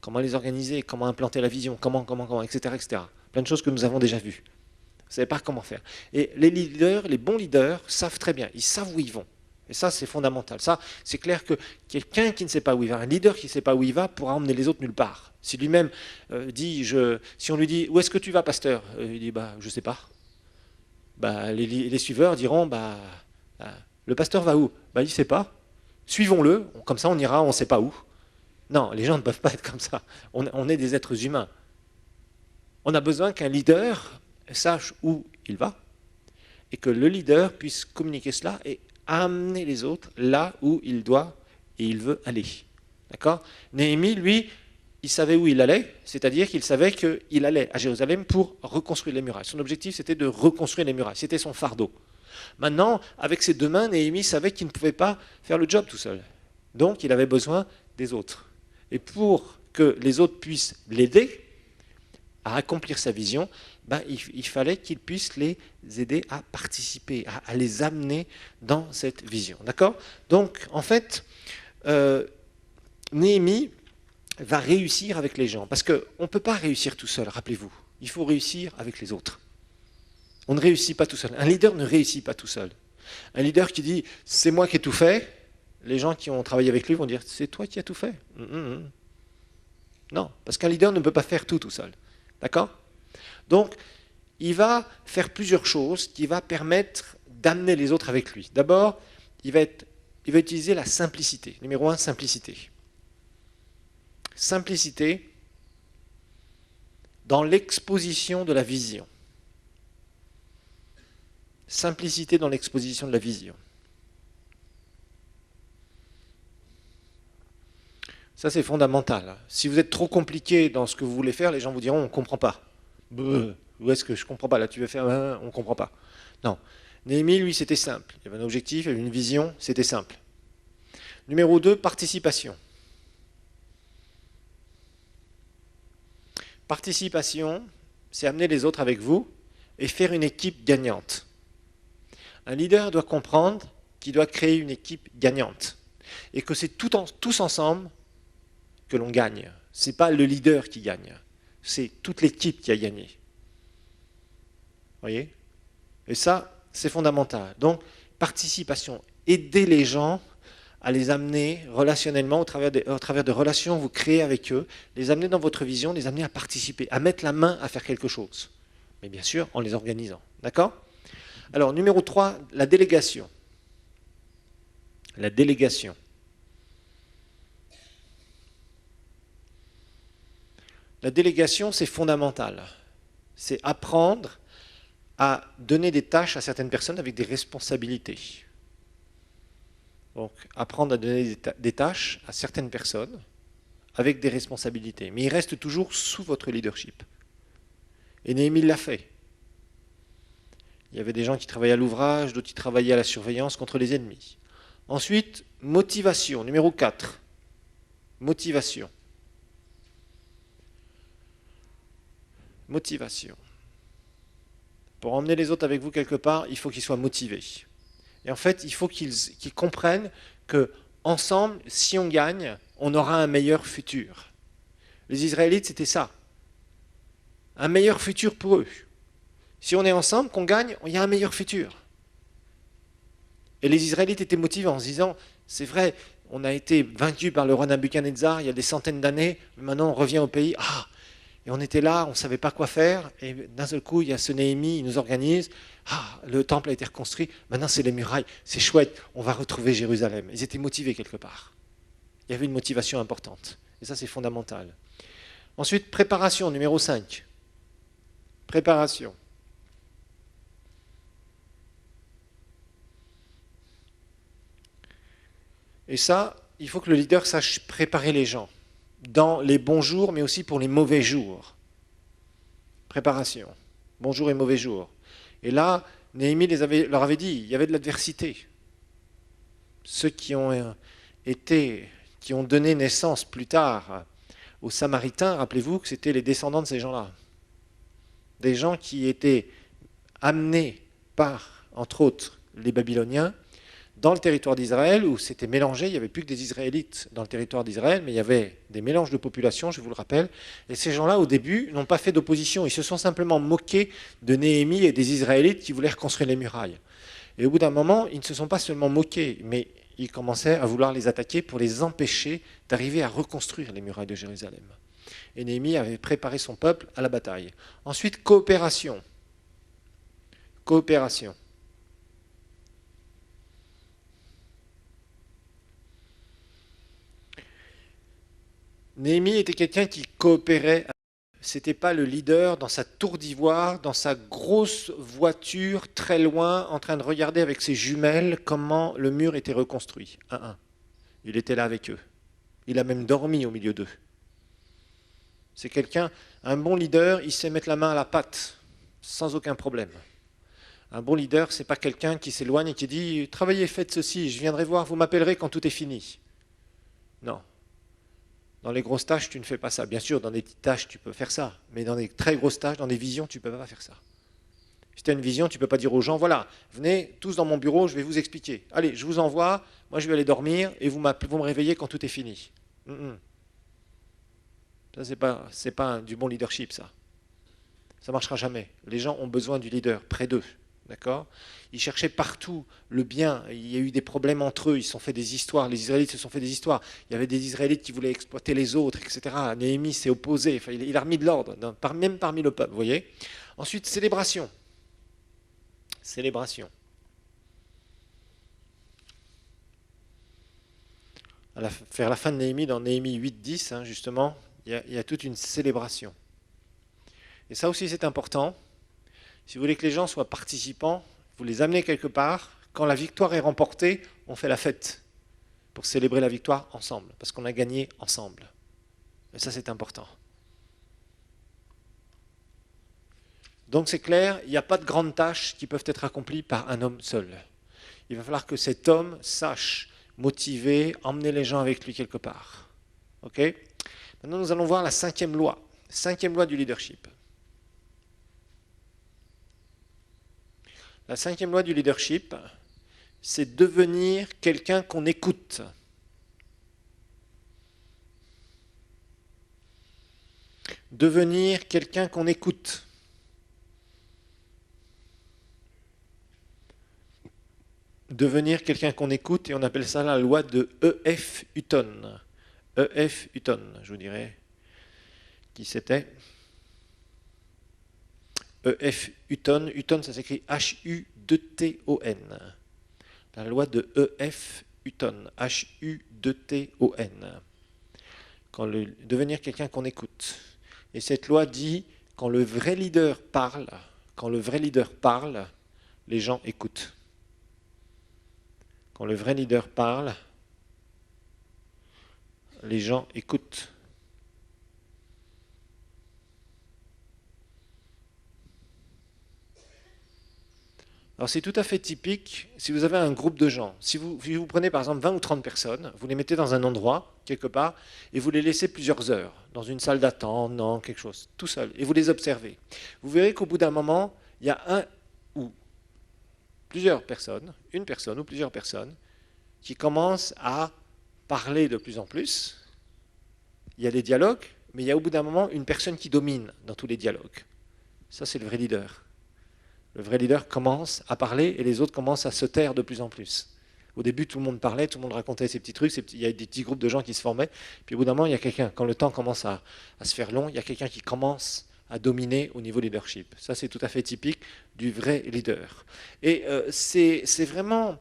comment les organiser, comment implanter la vision, comment, etc., etc. Plein de choses que nous avons déjà vues. Vous ne savez pas comment faire. Et les leaders, les bons leaders, savent très bien, ils savent où ils vont. Et ça, c'est fondamental. Ça, c'est clair que quelqu'un qui ne sait pas où il va, un leader qui ne sait pas où il va, pourra emmener les autres nulle part. Si lui-même dit, si on lui dit, où est-ce que tu vas, pasteur? Il dit, je ne sais pas. Les suiveurs diront, le pasteur va où? Il ne sait pas. Suivons-le, comme ça on ira, on ne sait pas où. Non, les gens ne peuvent pas être comme ça. On est des êtres humains. On a besoin qu'un leader sache où il va et que le leader puisse communiquer cela et amener les autres là où il doit et il veut aller. D'accord? Néhémie, lui, il savait où il allait, c'est-à-dire qu'il savait qu'il allait à Jérusalem pour reconstruire les murailles. Son objectif, c'était de reconstruire les murailles. C'était son fardeau. Maintenant, avec ses deux mains, Néhémie savait qu'il ne pouvait pas faire le job tout seul. Donc, il avait besoin des autres. Et pour que les autres puissent l'aider à accomplir sa vision, il fallait qu'il puisse les aider à participer, à les amener dans cette vision. D'accord? Donc, en fait, Néhémie va réussir avec les gens. Parce qu'on ne peut pas réussir tout seul, rappelez-vous. Il faut réussir avec les autres. On ne réussit pas tout seul. Un leader ne réussit pas tout seul. Un leader qui dit « c'est moi qui ai tout fait », les gens qui ont travaillé avec lui vont dire « c'est toi qui as tout fait ». Non, parce qu'un leader ne peut pas faire tout seul. D'accord? Donc, il va faire plusieurs choses qui vont permettre d'amener les autres avec lui. D'abord, il va utiliser la simplicité. Numéro 1, simplicité. Simplicité dans l'exposition de la vision. Simplicité dans l'exposition de la vision. Ça, c'est fondamental. Si vous êtes trop compliqué dans ce que vous voulez faire, les gens vous diront « on ne comprend pas ». Où est-ce que je ne comprends pas? Là, tu veux faire « on ne comprend pas ». Non. Néhémie, lui, c'était simple. Il y avait un objectif, il y avait une vision, c'était simple. Numéro 2, participation. Participation, c'est amener les autres avec vous et faire une équipe gagnante. Un leader doit comprendre qu'il doit créer une équipe gagnante et que c'est tous ensemble que l'on gagne. Ce n'est pas le leader qui gagne, c'est toute l'équipe qui a gagné. Vous voyez? Et ça, c'est fondamental. Donc, participation, aider les gens à les amener relationnellement, au travers de relations que vous créez avec eux, les amener dans votre vision, les amener à participer, à mettre la main à faire quelque chose. Mais bien sûr, en les organisant. D'accord? Alors, numéro 3, la délégation. La délégation. La délégation, c'est fondamental. C'est apprendre à donner des tâches à certaines personnes avec des responsabilités. Donc, apprendre à donner des tâches à certaines personnes avec des responsabilités. Mais il reste toujours sous votre leadership. Et Néhémie l'a fait. Il y avait des gens qui travaillaient à l'ouvrage, d'autres qui travaillaient à la surveillance contre les ennemis. Ensuite, motivation, numéro 4. Motivation. Motivation. Pour emmener les autres avec vous quelque part, il faut qu'ils soient motivés. Et en fait, il faut qu'ils comprennent que ensemble, si on gagne, on aura un meilleur futur. Les Israélites, c'était ça. Un meilleur futur pour eux. Si on est ensemble, qu'on gagne, il y a un meilleur futur. Et les Israélites étaient motivés en se disant, c'est vrai, on a été vaincus par le roi Nabuchodonosor il y a des centaines d'années, mais maintenant on revient au pays. Ah, et on était là, on ne savait pas quoi faire, et d'un seul coup, il y a ce Néhémie, il nous organise. Ah, le temple a été reconstruit, maintenant c'est les murailles, c'est chouette, on va retrouver Jérusalem. Ils étaient motivés quelque part. Il y avait une motivation importante. Et ça, c'est fondamental. Ensuite, préparation, numéro 5. Préparation. Et ça, il faut que le leader sache préparer les gens, dans les bons jours, mais aussi pour les mauvais jours. Préparation. Bons jours et mauvais jours. Et là, Néhémie leur avait dit, il y avait de l'adversité. Ceux qui ont donné naissance plus tard aux Samaritains, rappelez-vous que c'était les descendants de ces gens-là. Des gens qui étaient amenés par, entre autres, les Babyloniens, dans le territoire d'Israël, où c'était mélangé, il n'y avait plus que des Israélites dans le territoire d'Israël, mais il y avait des mélanges de populations, je vous le rappelle. Et ces gens-là, au début, n'ont pas fait d'opposition. Ils se sont simplement moqués de Néhémie et des Israélites qui voulaient reconstruire les murailles. Et au bout d'un moment, ils ne se sont pas seulement moqués, mais ils commençaient à vouloir les attaquer pour les empêcher d'arriver à reconstruire les murailles de Jérusalem. Et Néhémie avait préparé son peuple à la bataille. Ensuite, coopération. Coopération. Néhémie était quelqu'un qui coopérait. C'était pas le leader dans sa tour d'ivoire, dans sa grosse voiture très loin, en train de regarder avec ses jumelles comment le mur était reconstruit. Il était là avec eux. Il a même dormi au milieu d'eux. C'est quelqu'un, un bon leader, il sait mettre la main à la pâte, sans aucun problème. Un bon leader, c'est pas quelqu'un qui s'éloigne et qui dit « Travaillez, faites ceci, je viendrai voir, vous m'appellerez quand tout est fini. » Non. Dans les grosses tâches, tu ne fais pas ça. Bien sûr, dans des petites tâches, tu peux faire ça. Mais dans des très grosses tâches, dans des visions, tu ne peux pas faire ça. Si tu as une vision, tu ne peux pas dire aux gens, voilà, venez tous dans mon bureau, je vais vous expliquer. Allez, je vous envoie, moi je vais aller dormir et vous me réveillez quand tout est fini. Ça, c'est pas du bon leadership, ça. Ça ne marchera jamais. Les gens ont besoin du leader près d'eux. D'accord? Ils cherchaient partout le bien. Il y a eu des problèmes entre eux. Ils se sont fait des histoires. Les Israélites se sont fait des histoires. Il y avait des Israélites qui voulaient exploiter les autres, etc. Néhémie s'est opposé. Enfin, il a remis de l'ordre, même parmi le peuple. Vous voyez? Ensuite, célébration. Célébration. Vers la fin de Néhémie, dans Néhémie 8-10, justement, il y a toute une célébration. Et ça aussi, c'est important. Si vous voulez que les gens soient participants, vous les amenez quelque part. Quand la victoire est remportée, on fait la fête pour célébrer la victoire ensemble, parce qu'on a gagné ensemble. Et ça, c'est important. Donc c'est clair, il n'y a pas de grandes tâches qui peuvent être accomplies par un homme seul. Il va falloir que cet homme sache motiver, emmener les gens avec lui quelque part. Ok? Maintenant, nous allons voir la 5e loi. 5e loi du leadership. La 5e loi du leadership, c'est devenir quelqu'un qu'on écoute. Devenir quelqu'un qu'on écoute. Devenir quelqu'un qu'on écoute, et on appelle ça la loi de E.F. Hutton. E.F. Hutton, je vous dirais qui c'était. E.F. Hutton, Hutton ça s'écrit H-U-2-T-O-N. La loi de E.F. Hutton, H-U-2-T-O-N. Devenir quelqu'un qu'on écoute. Et cette loi dit, quand le vrai leader parle, les gens écoutent. Quand le vrai leader parle, les gens écoutent. Alors c'est tout à fait typique si vous avez un groupe de gens. Si vous prenez par exemple 20 ou 30 personnes, vous les mettez dans un endroit, quelque part, et vous les laissez plusieurs heures, dans une salle d'attente, dans quelque chose, tout seul, et vous les observez. Vous verrez qu'au bout d'un moment, il y a un ou plusieurs personnes, une personne ou plusieurs personnes, qui commencent à parler de plus en plus. Il y a des dialogues, mais il y a au bout d'un moment une personne qui domine dans tous les dialogues. Ça, c'est le vrai leader. Le vrai leader commence à parler et les autres commencent à se taire de plus en plus. Au début, tout le monde parlait, tout le monde racontait ses petits trucs, il y a des petits groupes de gens qui se formaient. Puis au bout d'un moment, il y a quelqu'un, quand le temps commence à se faire long, il y a quelqu'un qui commence à dominer au niveau leadership. Ça, c'est tout à fait typique du vrai leader. Et c'est vraiment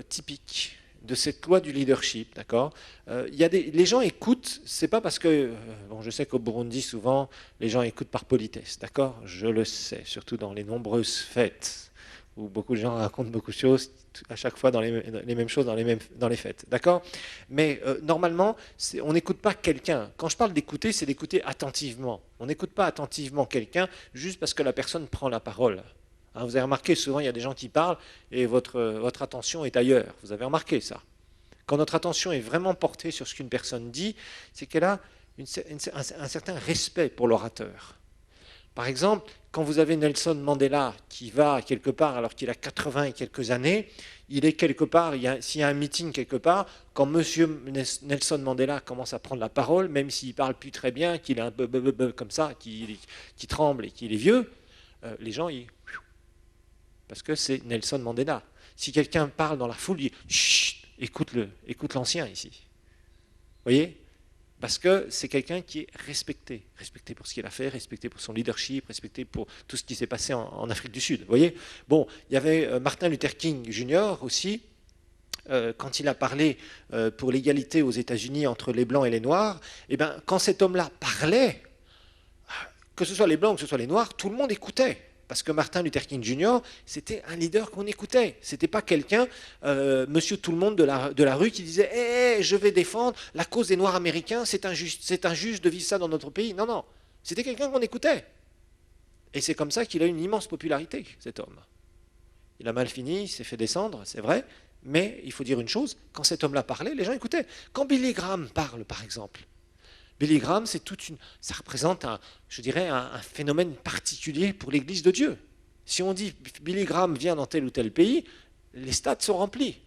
typique de cette loi du leadership, d'accord. Les gens écoutent, c'est pas parce que, bon, je sais qu'au Burundi, souvent, les gens écoutent par politesse, d'accord, je le sais, surtout dans les nombreuses fêtes, où beaucoup de gens racontent beaucoup de choses, à chaque fois dans les mêmes choses, dans les fêtes, d'accord. Mais normalement, on n'écoute pas quelqu'un. Quand je parle d'écouter, c'est d'écouter attentivement. On n'écoute pas attentivement quelqu'un juste parce que la personne prend la parole. Vous avez remarqué, souvent il y a des gens qui parlent et votre attention est ailleurs. Vous avez remarqué ça. Quand notre attention est vraiment portée sur ce qu'une personne dit, c'est qu'elle a un certain respect pour l'orateur. Par exemple, quand vous avez Nelson Mandela qui va quelque part alors qu'il a 80 et quelques années, il est quelque part, s'il y a un meeting quelque part, quand M. Nelson Mandela commence à prendre la parole, même s'il ne parle plus très bien, qu'il est un peu comme ça, qu'il tremble et qu'il est vieux, les gens, parce que c'est Nelson Mandela. Si quelqu'un parle dans la foule, il dit « Chut, écoute l'ancien ici. » Vous voyez? Parce que c'est quelqu'un qui est respecté. Respecté pour ce qu'il a fait, respecté pour son leadership, respecté pour tout ce qui s'est passé en Afrique du Sud. Vous voyez? Bon, il y avait Martin Luther King Jr. aussi, quand il a parlé pour l'égalité aux États-Unis entre les Blancs et les Noirs, et ben, quand cet homme-là parlait, que ce soit les Blancs, que ce soit les Noirs, tout le monde écoutait. Parce que Martin Luther King Jr., c'était un leader qu'on écoutait. Ce n'était pas quelqu'un, monsieur tout le monde de la rue, qui disait hey, je vais défendre la cause des Noirs américains, c'est injuste de vivre ça dans notre pays. Non, non. C'était quelqu'un qu'on écoutait. Et c'est comme ça qu'il a une immense popularité, cet homme. Il a mal fini, il s'est fait descendre, c'est vrai, mais il faut dire une chose, quand cet homme-là parlait, les gens écoutaient. Quand Billy Graham parle, par exemple, Billy Graham, ça représente un phénomène particulier pour l'Église de Dieu. Si on dit Billy Graham vient dans tel ou tel pays, les stades sont remplis.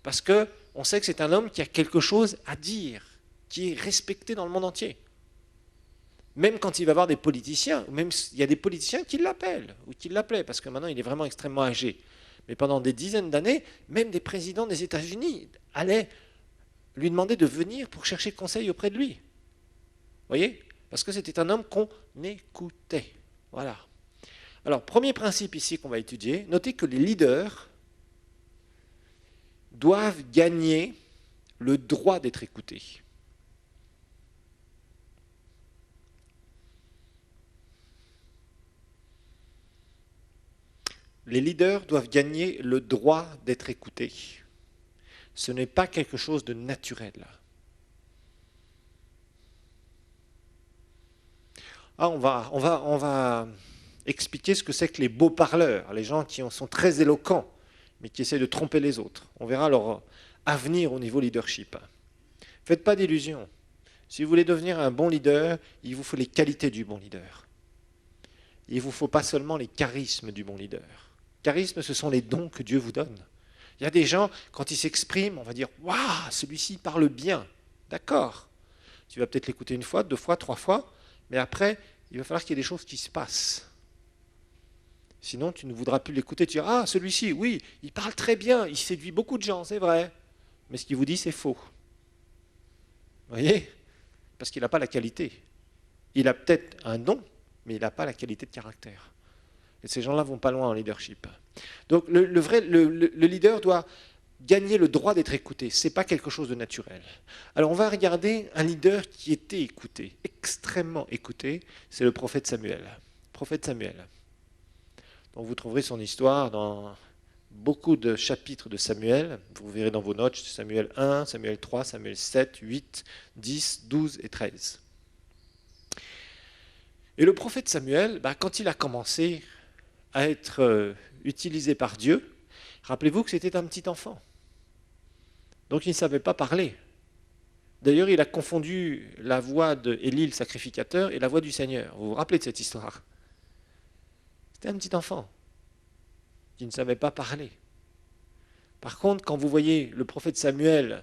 Parce qu'on sait que c'est un homme qui a quelque chose à dire, qui est respecté dans le monde entier. Même quand il va voir des politiciens, même il y a des politiciens qui l'appellent, ou qui l'appelaient, parce que maintenant il est vraiment extrêmement âgé. Mais pendant des dizaines d'années, même des présidents des États-Unis allaient lui demander de venir pour chercher conseil auprès de lui. Vous voyez? Parce que c'était un homme qu'on écoutait. Voilà. Alors, premier principe ici qu'on va étudier, notez que les leaders doivent gagner le droit d'être écoutés. Les leaders doivent gagner le droit d'être écoutés. Ce n'est pas quelque chose de naturel. Ah, on va expliquer ce que c'est que les beaux parleurs, les gens qui sont très éloquents, mais qui essaient de tromper les autres. On verra leur avenir au niveau leadership. Faites pas d'illusions. Si vous voulez devenir un bon leader, il vous faut les qualités du bon leader. Il ne vous faut pas seulement les charismes du bon leader. Charismes, ce sont les dons que Dieu vous donne. Il y a des gens, quand ils s'expriment, on va dire « Waouh, celui-ci parle bien ». D'accord. Tu vas peut-être l'écouter une fois, deux fois, trois fois. Mais après, il va falloir qu'il y ait des choses qui se passent. Sinon, tu ne voudras plus l'écouter. Tu diras, ah, celui-ci, oui, il parle très bien, il séduit beaucoup de gens, c'est vrai. Mais ce qu'il vous dit, c'est faux. Vous voyez? Parce qu'il n'a pas la qualité. Il a peut-être un don, mais il n'a pas la qualité de caractère. Et ces gens-là ne vont pas loin en leadership. Donc le leader doit gagner le droit d'être écouté. Ce n'est pas quelque chose de naturel. Alors on va regarder un leader qui était écouté, extrêmement écouté, c'est le prophète Samuel. Prophète Samuel. Donc vous trouverez son histoire dans beaucoup de chapitres de Samuel. Vous verrez dans vos notes Samuel 1, Samuel 3, Samuel 7, 8, 10, 12 et 13. Et le prophète Samuel, quand il a commencé à être utilisé par Dieu, rappelez-vous que c'était un petit enfant. Donc il ne savait pas parler. D'ailleurs, il a confondu la voix d'Élie, le sacrificateur, et la voix du Seigneur. Vous vous rappelez de cette histoire? C'était un petit enfant qui ne savait pas parler. Par contre, quand vous voyez le prophète Samuel,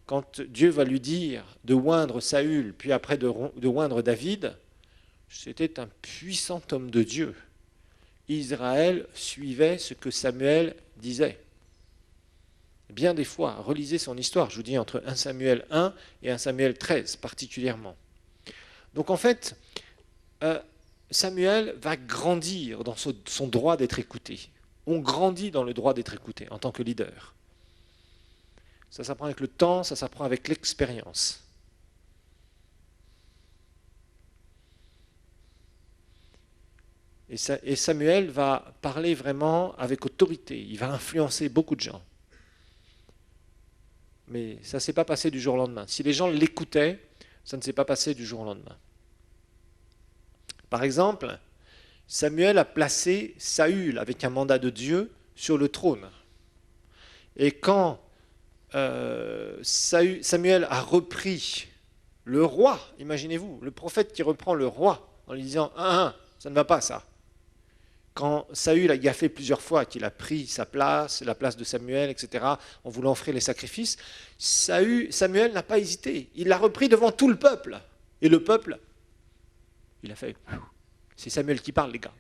quand Dieu va lui dire de oindre Saül, puis après de oindre David, c'était un puissant homme de Dieu. Israël suivait ce que Samuel disait. Bien des fois, relisez son histoire, je vous dis entre 1 Samuel 1 et 1 Samuel 13 particulièrement. Donc en fait, Samuel va grandir dans son droit d'être écouté. On grandit dans le droit d'être écouté en tant que leader. Ça s'apprend avec le temps, ça s'apprend avec l'expérience. Et Samuel va parler vraiment avec autorité, il va influencer beaucoup de gens. Mais ça ne s'est pas passé du jour au lendemain. Si les gens l'écoutaient, ça ne s'est pas passé du jour au lendemain. Par exemple, Samuel a placé Saül avec un mandat de Dieu sur le trône. Et quand Samuel a repris le roi, imaginez-vous, le prophète qui reprend le roi en lui disant « ça ne va pas ça ». Quand Saül a gaffé plusieurs fois, qu'il a pris sa place, la place de Samuel, etc., en voulant offrir les sacrifices, Samuel n'a pas hésité. Il l'a repris devant tout le peuple. Et le peuple, il a fait, c'est Samuel qui parle, les gars.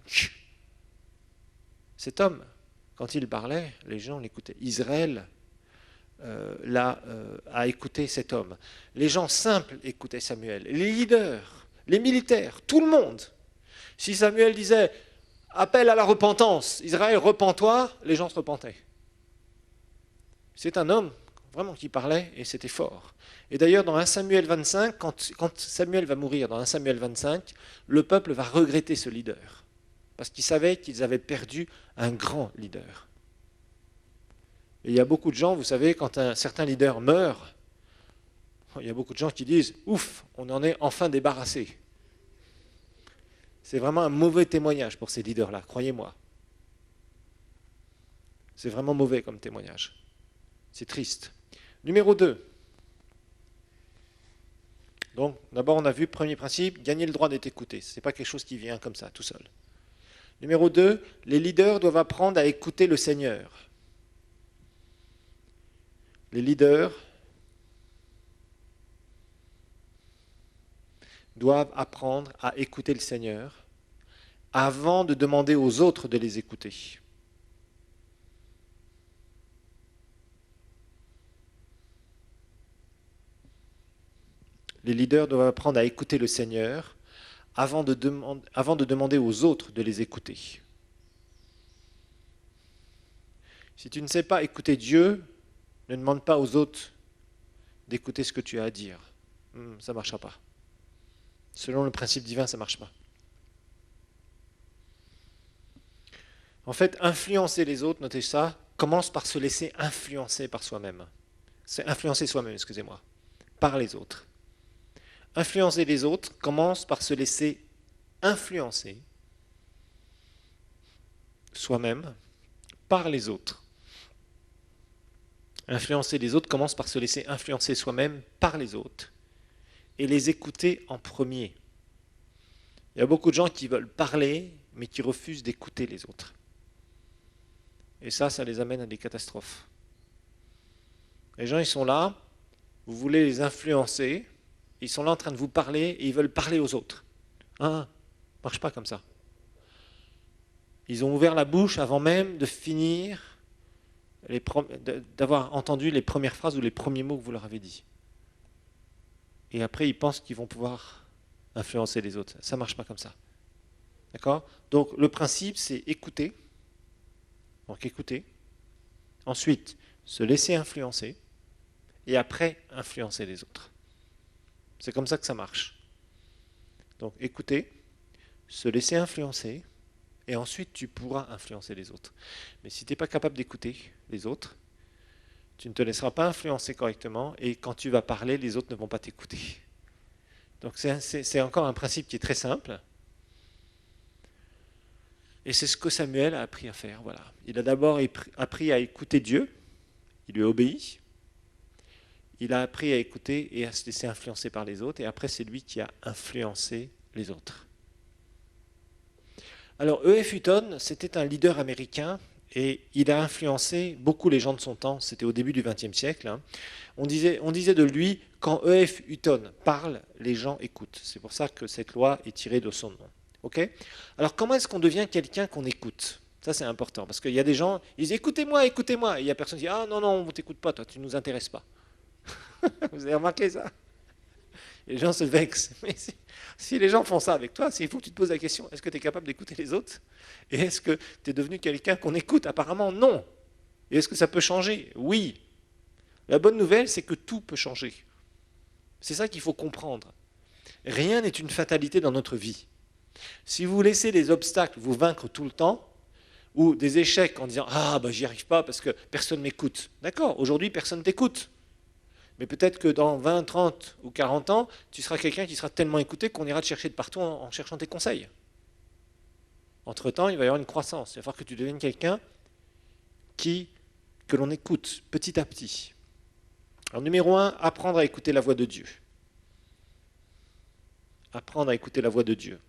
Cet homme, quand il parlait, les gens l'écoutaient. Israël a écouté cet homme. Les gens simples écoutaient Samuel. Les leaders, les militaires, tout le monde. Si Samuel disait, appel à la repentance, Israël, repens-toi, les gens se repentaient. C'est un homme vraiment qui parlait et c'était fort. Et d'ailleurs, dans 1 Samuel 25, quand Samuel va mourir, dans 1 Samuel 25, le peuple va regretter ce leader. Parce qu'ils savaient qu'ils avaient perdu un grand leader. Et il y a beaucoup de gens, vous savez, quand un certain leader meurt, il y a beaucoup de gens qui disent « Ouf, on en est enfin débarrassé ». C'est vraiment un mauvais témoignage pour ces leaders-là, croyez-moi. C'est vraiment mauvais comme témoignage. C'est triste. Numéro 2. Donc, d'abord, on a vu, premier principe, gagner le droit d'être écouté. Ce n'est pas quelque chose qui vient comme ça, tout seul. Numéro 2, les leaders doivent apprendre à écouter le Seigneur. Les leaders doivent apprendre à écouter le Seigneur avant de demander aux autres de les écouter. Les leaders doivent apprendre à écouter le Seigneur avant de demander aux autres de les écouter. Si tu ne sais pas écouter Dieu, ne demande pas aux autres d'écouter ce que tu as à dire. Ça ne marchera pas. Selon le principe divin, ça ne marche pas. En fait, influencer les autres, notez ça, commence par se laisser influencer par soi-même. C'est influencer soi-même, excusez-moi, par les autres. Influencer les autres commence par se laisser influencer soi-même par les autres. Influencer les autres commence par se laisser influencer soi-même par les autres et les écouter en premier. Il y a beaucoup de gens qui veulent parler, mais qui refusent d'écouter les autres. Et ça les amène à des catastrophes. Les gens, ils sont là, vous voulez les influencer, ils sont là en train de vous parler et ils veulent parler aux autres. Ah, marche pas comme ça. Ils ont ouvert la bouche avant même de finir, d'avoir entendu les premières phrases ou les premiers mots que vous leur avez dit. Et après, ils pensent qu'ils vont pouvoir influencer les autres. Ça ne marche pas comme ça. D'accord? Donc, le principe, c'est écouter. Donc, écouter. Ensuite, se laisser influencer. Et après, influencer les autres. C'est comme ça que ça marche. Donc, écouter, se laisser influencer. Et ensuite, tu pourras influencer les autres. Mais si tu n'es pas capable d'écouter les autres, tu ne te laisseras pas influencer correctement. Et quand tu vas parler, les autres ne vont pas t'écouter. Donc, c'est encore un principe qui est très simple. Et c'est ce que Samuel a appris à faire. Voilà. Il a d'abord appris à écouter Dieu, il lui a obéi. Il a appris à écouter et à se laisser influencer par les autres. Et après, c'est lui qui a influencé les autres. Alors, E.F. Hutton, c'était un leader américain et il a influencé beaucoup les gens de son temps. C'était au début du XXe siècle. Hein. On disait de lui, quand E.F. Hutton parle, les gens écoutent. C'est pour ça que cette loi est tirée de son nom. Okay. Alors comment est-ce qu'on devient quelqu'un qu'on écoute? Ça c'est important, parce qu'il y a des gens, ils disent écoutez-moi, écoutez-moi, et il y a personne qui dit ah non, non, on ne t'écoute pas, toi, tu ne nous intéresses pas. Vous avez remarqué ça? Et les gens se vexent. Mais si les gens font ça avec toi, il faut que tu te poses la question, est-ce que tu es capable d'écouter les autres? Et est-ce que tu es devenu quelqu'un qu'on écoute? Apparemment non. Et est-ce que ça peut changer? Oui. La bonne nouvelle, c'est que tout peut changer. C'est ça qu'il faut comprendre. Rien n'est une fatalité dans notre vie. Si vous laissez des obstacles vous vaincre tout le temps, ou des échecs en disant ah bah j'y arrive pas parce que personne m'écoute. D'accord, aujourd'hui personne t'écoute. Mais peut-être que dans 20, 30 ou 40 ans, tu seras quelqu'un qui sera tellement écouté qu'on ira te chercher de partout en cherchant tes conseils. Entre-temps, il va y avoir une croissance. Il va falloir que tu deviennes quelqu'un que l'on écoute petit à petit. Alors numéro 1, apprendre à écouter la voix de Dieu. Apprendre à écouter la voix de Dieu.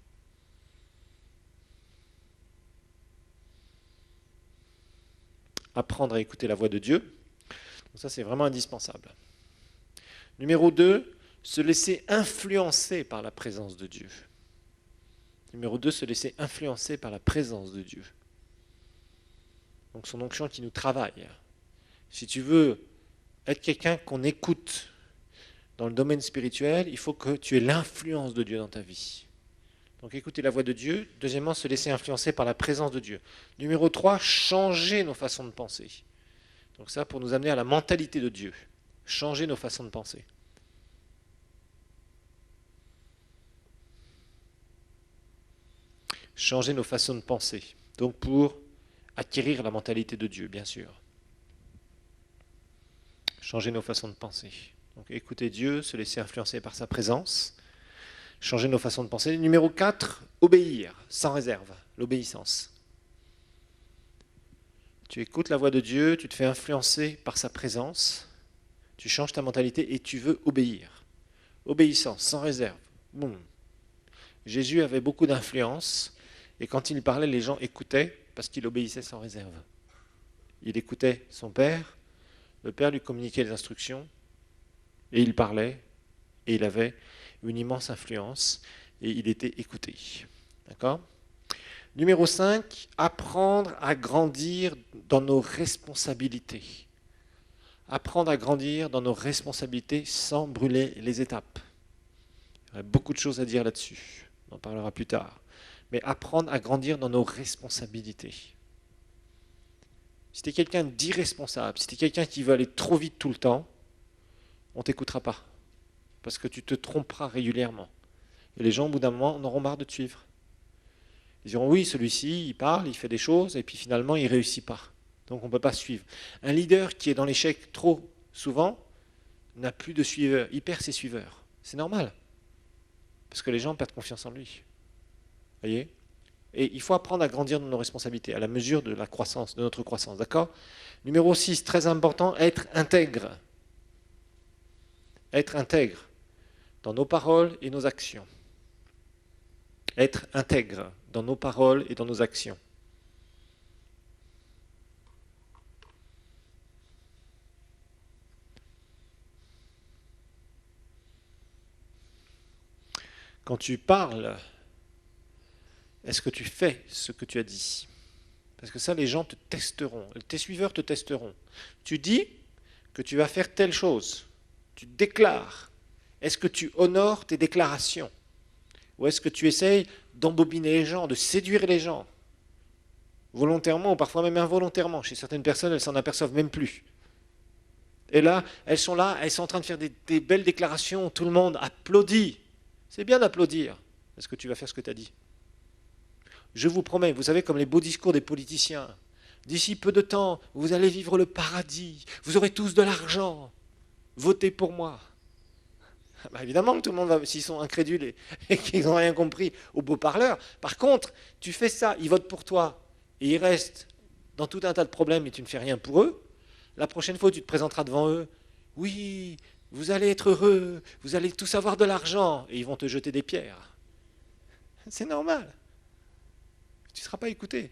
Apprendre à écouter la voix de Dieu. Donc ça, c'est vraiment indispensable. Numéro 2, se laisser influencer par la présence de Dieu. Numéro 2, se laisser influencer par la présence de Dieu. Donc son onction qui nous travaille. Si tu veux être quelqu'un qu'on écoute dans le domaine spirituel, il faut que tu aies l'influence de Dieu dans ta vie. Donc écouter la voix de Dieu. Deuxièmement, se laisser influencer par la présence de Dieu. Numéro 3, changer nos façons de penser. Donc ça, pour nous amener à la mentalité de Dieu. Changer nos façons de penser. Changer nos façons de penser. Donc pour acquérir la mentalité de Dieu, bien sûr. Changer nos façons de penser. Donc écouter Dieu, se laisser influencer par sa présence. Changer nos façons de penser. Numéro 4, obéir, sans réserve, l'obéissance. Tu écoutes la voix de Dieu, tu te fais influencer par sa présence, tu changes ta mentalité et tu veux obéir. Obéissance, sans réserve. Boum. Jésus avait beaucoup d'influence et quand il parlait, les gens écoutaient parce qu'il obéissait sans réserve. Il écoutait son Père, le Père lui communiquait les instructions et il parlait et il avait une immense influence et il était écouté. D'accord ? Numéro 5, apprendre à grandir dans nos responsabilités. Apprendre à grandir dans nos responsabilités sans brûler les étapes. Il y a beaucoup de choses à dire là-dessus. On en parlera plus tard. Mais apprendre à grandir dans nos responsabilités. Si tu es quelqu'un d'irresponsable, si tu es quelqu'un qui veut aller trop vite tout le temps, on ne t'écoutera pas. Parce que tu te tromperas régulièrement. Et les gens, au bout d'un moment, en auront marre de te suivre. Ils diront oui, celui-ci, il parle, il fait des choses, et puis finalement, il ne réussit pas. Donc on ne peut pas suivre. Un leader qui est dans l'échec trop souvent n'a plus de suiveurs. Il perd ses suiveurs. C'est normal. Parce que les gens perdent confiance en lui. Vous voyez ? Et il faut apprendre à grandir dans nos responsabilités, à la mesure de la croissance, de notre croissance. D'accord ? Numéro 6, très important, être intègre. Être intègre dans nos paroles et nos actions. Être intègre dans nos paroles et dans nos actions. Quand tu parles est-ce que tu fais ce que tu as dit? Parce que ça, les gens te testeront, tes suiveurs te testeront. Tu dis que tu vas faire telle chose, tu déclares. Est-ce que tu honores tes déclarations? Ou est-ce que tu essayes d'embobiner les gens, de séduire les gens? Volontairement ou parfois même involontairement. Chez certaines personnes, elles s'en aperçoivent même plus. Et là, elles sont en train de faire des belles déclarations, tout le monde applaudit. C'est bien d'applaudir. Est-ce que tu vas faire ce que tu as dit? Je vous promets, vous savez, comme les beaux discours des politiciens, d'ici peu de temps, vous allez vivre le paradis, vous aurez tous de l'argent, votez pour moi. Bah évidemment que tout le monde va, s'ils sont incrédules et qu'ils n'ont rien compris au beau parleur. Par contre, tu fais ça, ils votent pour toi, et ils restent dans tout un tas de problèmes et tu ne fais rien pour eux. La prochaine fois, tu te présenteras devant eux. Oui, vous allez être heureux, vous allez tous avoir de l'argent, et ils vont te jeter des pierres. C'est normal. Tu ne seras pas écouté.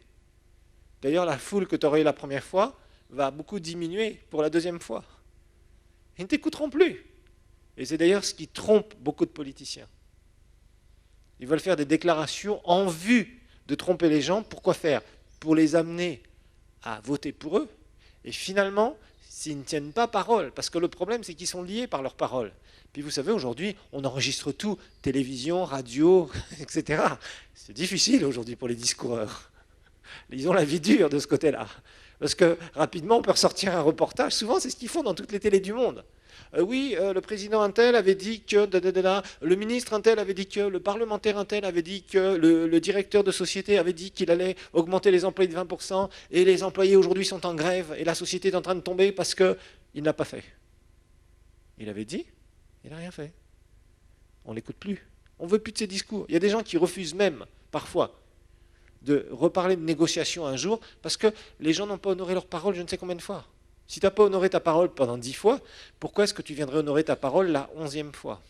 D'ailleurs, la foule que tu aurais eue la première fois va beaucoup diminuer pour la deuxième fois. Ils ne t'écouteront plus. Et c'est d'ailleurs ce qui trompe beaucoup de politiciens. Ils veulent faire des déclarations en vue de tromper les gens. Pourquoi faire? Pour les amener à voter pour eux. Et finalement, s'ils ne tiennent pas parole, parce que le problème, c'est qu'ils sont liés par leurs paroles. Puis vous savez, aujourd'hui, on enregistre tout, télévision, radio, etc. C'est difficile aujourd'hui pour les discoureurs. Ils ont la vie dure de ce côté-là. Parce que rapidement, on peut ressortir un reportage. Souvent, c'est ce qu'ils font dans toutes les télés du monde. Oui, le président Intel avait dit que, le ministre Intel avait dit que, le parlementaire Intel avait dit que, le directeur de société avait dit qu'il allait augmenter les employés de 20%, et les employés aujourd'hui sont en grève, et la société est en train de tomber parce qu'il n'a pas fait. Il avait dit, il n'a rien fait. On ne l'écoute plus. On ne veut plus de ses discours. Il y a des gens qui refusent même, parfois, de reparler de négociations un jour, parce que les gens n'ont pas honoré leur parole je ne sais combien de fois. Si tu n'as pas honoré ta parole pendant 10 fois, pourquoi est-ce que tu viendrais honorer ta parole la 11e fois?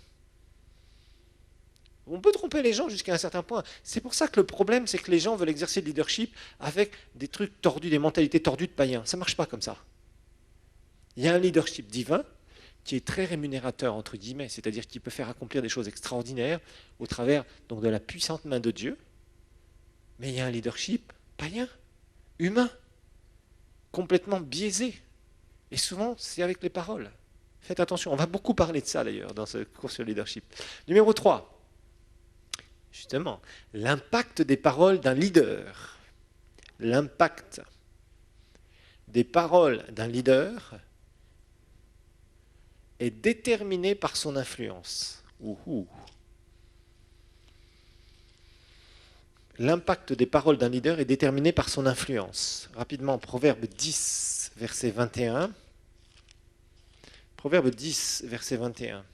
On peut tromper les gens jusqu'à un certain point. C'est pour ça que le problème, c'est que les gens veulent exercer le leadership avec des trucs tordus, des mentalités tordues de païens. Ça ne marche pas comme ça. Il y a un leadership divin qui est très rémunérateur, entre guillemets, c'est-à-dire qui peut faire accomplir des choses extraordinaires au travers donc, de la puissante main de Dieu. Mais il y a un leadership païen, humain, complètement biaisé. Et souvent, c'est avec les paroles. Faites attention, on va beaucoup parler de ça d'ailleurs dans ce cours sur le leadership. Numéro 3, justement, l'impact des paroles d'un leader. L'impact des paroles d'un leader est déterminé par son influence. L'impact des paroles d'un leader est déterminé par son influence. Rapidement, Proverbe 10, verset 21. Proverbe 10, verset 21.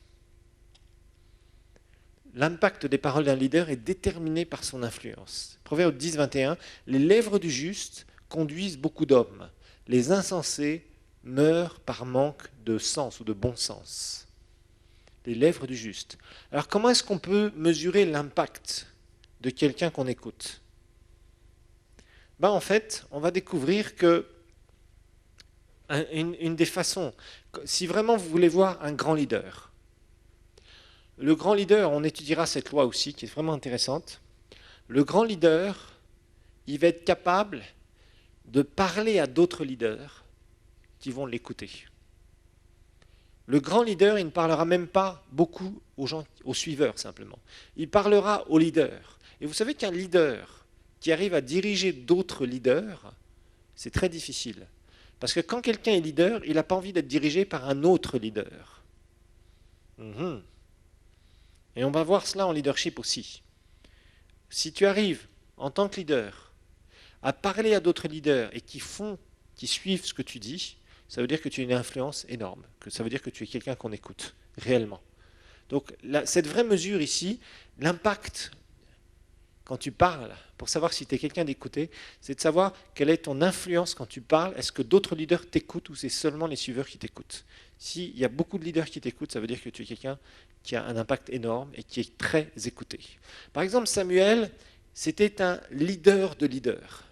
L'impact des paroles d'un leader est déterminé par son influence. Proverbe 10, 21. Les lèvres du juste conduisent beaucoup d'hommes. Les insensés meurent par manque de sens ou de bon sens. Les lèvres du juste. Alors comment est-ce qu'on peut mesurer l'impact de quelqu'un qu'on écoute? En fait, on va découvrir que une des façons, si vraiment vous voulez voir un grand leader, le grand leader, on étudiera cette loi aussi qui est vraiment intéressante, le grand leader, il va être capable de parler à d'autres leaders qui vont l'écouter. Le grand leader, il ne parlera même pas beaucoup aux gens, aux suiveurs simplement. Il parlera aux leaders. Et vous savez qu'un leader qui arrive à diriger d'autres leaders, c'est très difficile. Parce que quand quelqu'un est leader, il n'a pas envie d'être dirigé par un autre leader. Et on va voir cela en leadership aussi. Si tu arrives en tant que leader à parler à d'autres leaders et qui suivent ce que tu dis, ça veut dire que tu as une influence énorme, que ça veut dire que tu es quelqu'un qu'on écoute réellement. Donc cette vraie mesure ici, l'impact quand tu parles, pour savoir si tu es quelqu'un d'écouté, c'est de savoir quelle est ton influence quand tu parles. Est-ce que d'autres leaders t'écoutent ou c'est seulement les suiveurs qui t'écoutent? S'il y a beaucoup de leaders qui t'écoutent, ça veut dire que tu es quelqu'un qui a un impact énorme et qui est très écouté. Par exemple, Samuel, c'était un leader de leaders.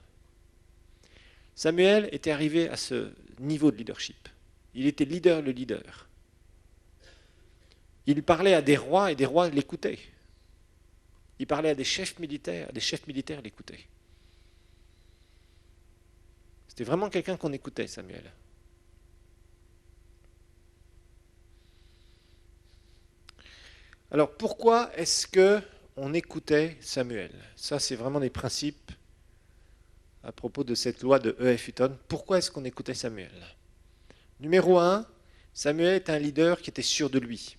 Samuel était arrivé à ce niveau de leadership. Il était leader le leader. Il parlait à des rois et des rois l'écoutaient. Il parlait à des chefs militaires l'écoutaient. C'était vraiment quelqu'un qu'on écoutait, Samuel. Alors pourquoi est-ce qu'on écoutait Samuel? Ça, c'est vraiment des principes à propos de cette loi de E.F. Hutton. Pourquoi est-ce qu'on écoutait Samuel? Numéro 1, Samuel est un leader qui était sûr de lui.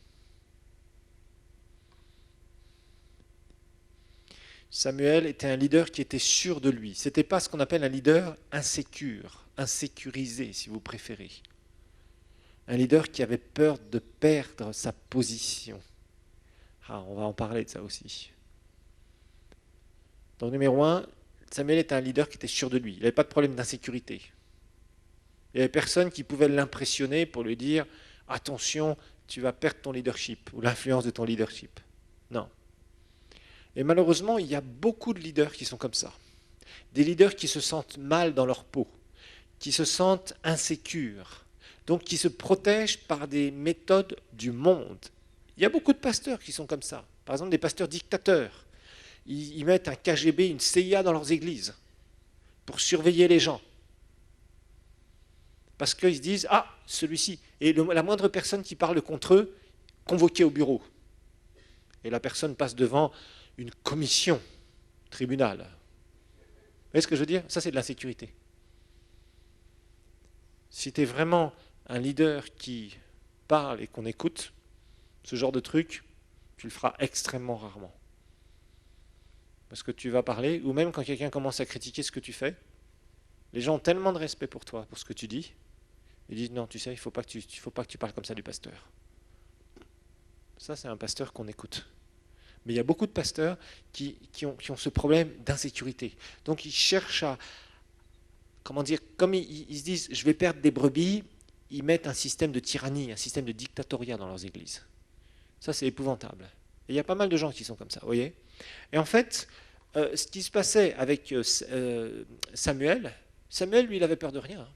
Samuel était un leader qui était sûr de lui. Ce n'était pas ce qu'on appelle un leader insécurisé, si vous préférez. Un leader qui avait peur de perdre sa position. Ah, on va en parler de ça aussi. Donc numéro 1, Samuel était un leader qui était sûr de lui. Il n'avait pas de problème d'insécurité. Il n'y avait personne qui pouvait l'impressionner pour lui dire « Attention, tu vas perdre ton leadership ou l'influence de ton leadership. » Non. Et malheureusement, il y a beaucoup de leaders qui sont comme ça. Des leaders qui se sentent mal dans leur peau, qui se sentent insécures, donc qui se protègent par des méthodes du monde. Il y a beaucoup de pasteurs qui sont comme ça. Par exemple, des pasteurs dictateurs. Ils mettent un KGB, une CIA dans leurs églises pour surveiller les gens. Parce qu'ils se disent « Ah, celui-ci ». Et la moindre personne qui parle contre eux, convoquée au bureau. Et la personne passe devant une commission, tribunal. Vous voyez ce que je veux dire? Ça, c'est de l'insécurité. Si tu es vraiment un leader qui parle et qu'on écoute, ce genre de truc, tu le feras extrêmement rarement. Parce que tu vas parler, ou même quand quelqu'un commence à critiquer ce que tu fais, les gens ont tellement de respect pour toi, pour ce que tu dis, ils disent non, tu sais, il ne faut pas que tu parles comme ça du pasteur. Ça, c'est un pasteur qu'on écoute. Mais il y a beaucoup de pasteurs qui ont ce problème d'insécurité. Donc ils cherchent à, comment dire, comme ils se disent je vais perdre des brebis, ils mettent un système de tyrannie, un système de dictatoriat dans leurs églises. Ça, c'est épouvantable. Et il y a pas mal de gens qui sont comme ça, vous voyez. Et en fait, ce qui se passait avec Samuel, lui, il avait peur de rien.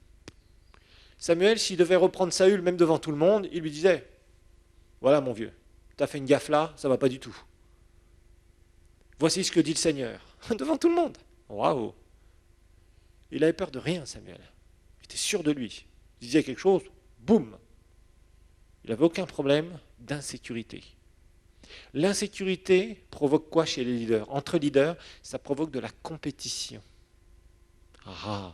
Samuel, s'il devait reprendre Saül, même devant tout le monde, il lui disait « Voilà mon vieux, tu as fait une gaffe là, ça ne va pas du tout. Voici ce que dit le Seigneur. » Devant tout le monde. Waouh! Il avait peur de rien, Samuel. Il était sûr de lui. Il disait quelque chose, boum! Il n'avait aucun problème d'insécurité. L'insécurité provoque quoi chez les leaders? Entre leaders, ça provoque de la compétition. Ah!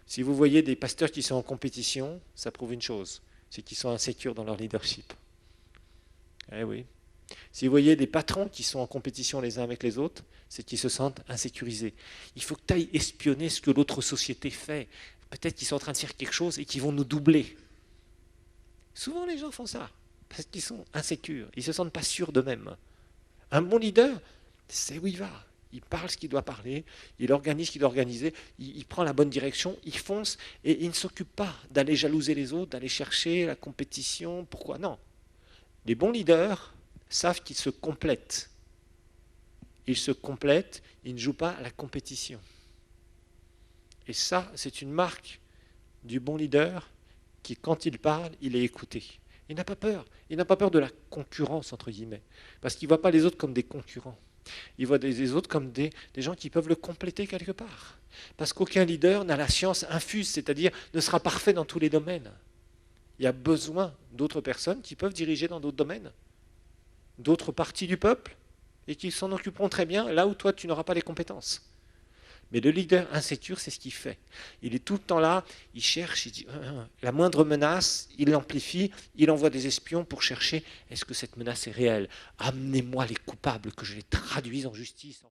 Si vous voyez des pasteurs qui sont en compétition, ça prouve une chose, c'est qu'ils sont insécures dans leur leadership. Eh oui. Si vous voyez des patrons qui sont en compétition les uns avec les autres, c'est qu'ils se sentent insécurisés. Il faut que tu ailles espionner ce que l'autre société fait. Peut-être qu'ils sont en train de faire quelque chose et qu'ils vont nous doubler. Souvent les gens font ça, parce qu'ils sont insécures, ils ne se sentent pas sûrs d'eux-mêmes. Un bon leader, c'est où il va. Il parle ce qu'il doit parler, il organise ce qu'il doit organiser, il prend la bonne direction, il fonce et il ne s'occupe pas d'aller jalouser les autres, d'aller chercher la compétition. Pourquoi? Non. Les bons leaders savent qu'ils se complètent. Ils se complètent, ils ne jouent pas à la compétition. Et ça, c'est une marque du bon leader qui, quand il parle, il est écouté. Il n'a pas peur. Il n'a pas peur de la concurrence, entre guillemets. Parce qu'il ne voit pas les autres comme des concurrents. Il voit les autres comme des gens qui peuvent le compléter quelque part. Parce qu'aucun leader n'a la science infuse, c'est-à-dire ne sera parfait dans tous les domaines. Il y a besoin d'autres personnes qui peuvent diriger dans d'autres domaines, d'autres parties du peuple, et qui s'en occuperont très bien là où toi tu n'auras pas les compétences. Mais le leader insécure, c'est ce qu'il fait. Il est tout le temps là, il cherche, il dit la moindre menace, il l'amplifie, il envoie des espions pour chercher est-ce que cette menace est réelle? Amenez-moi les coupables, que je les traduise en justice.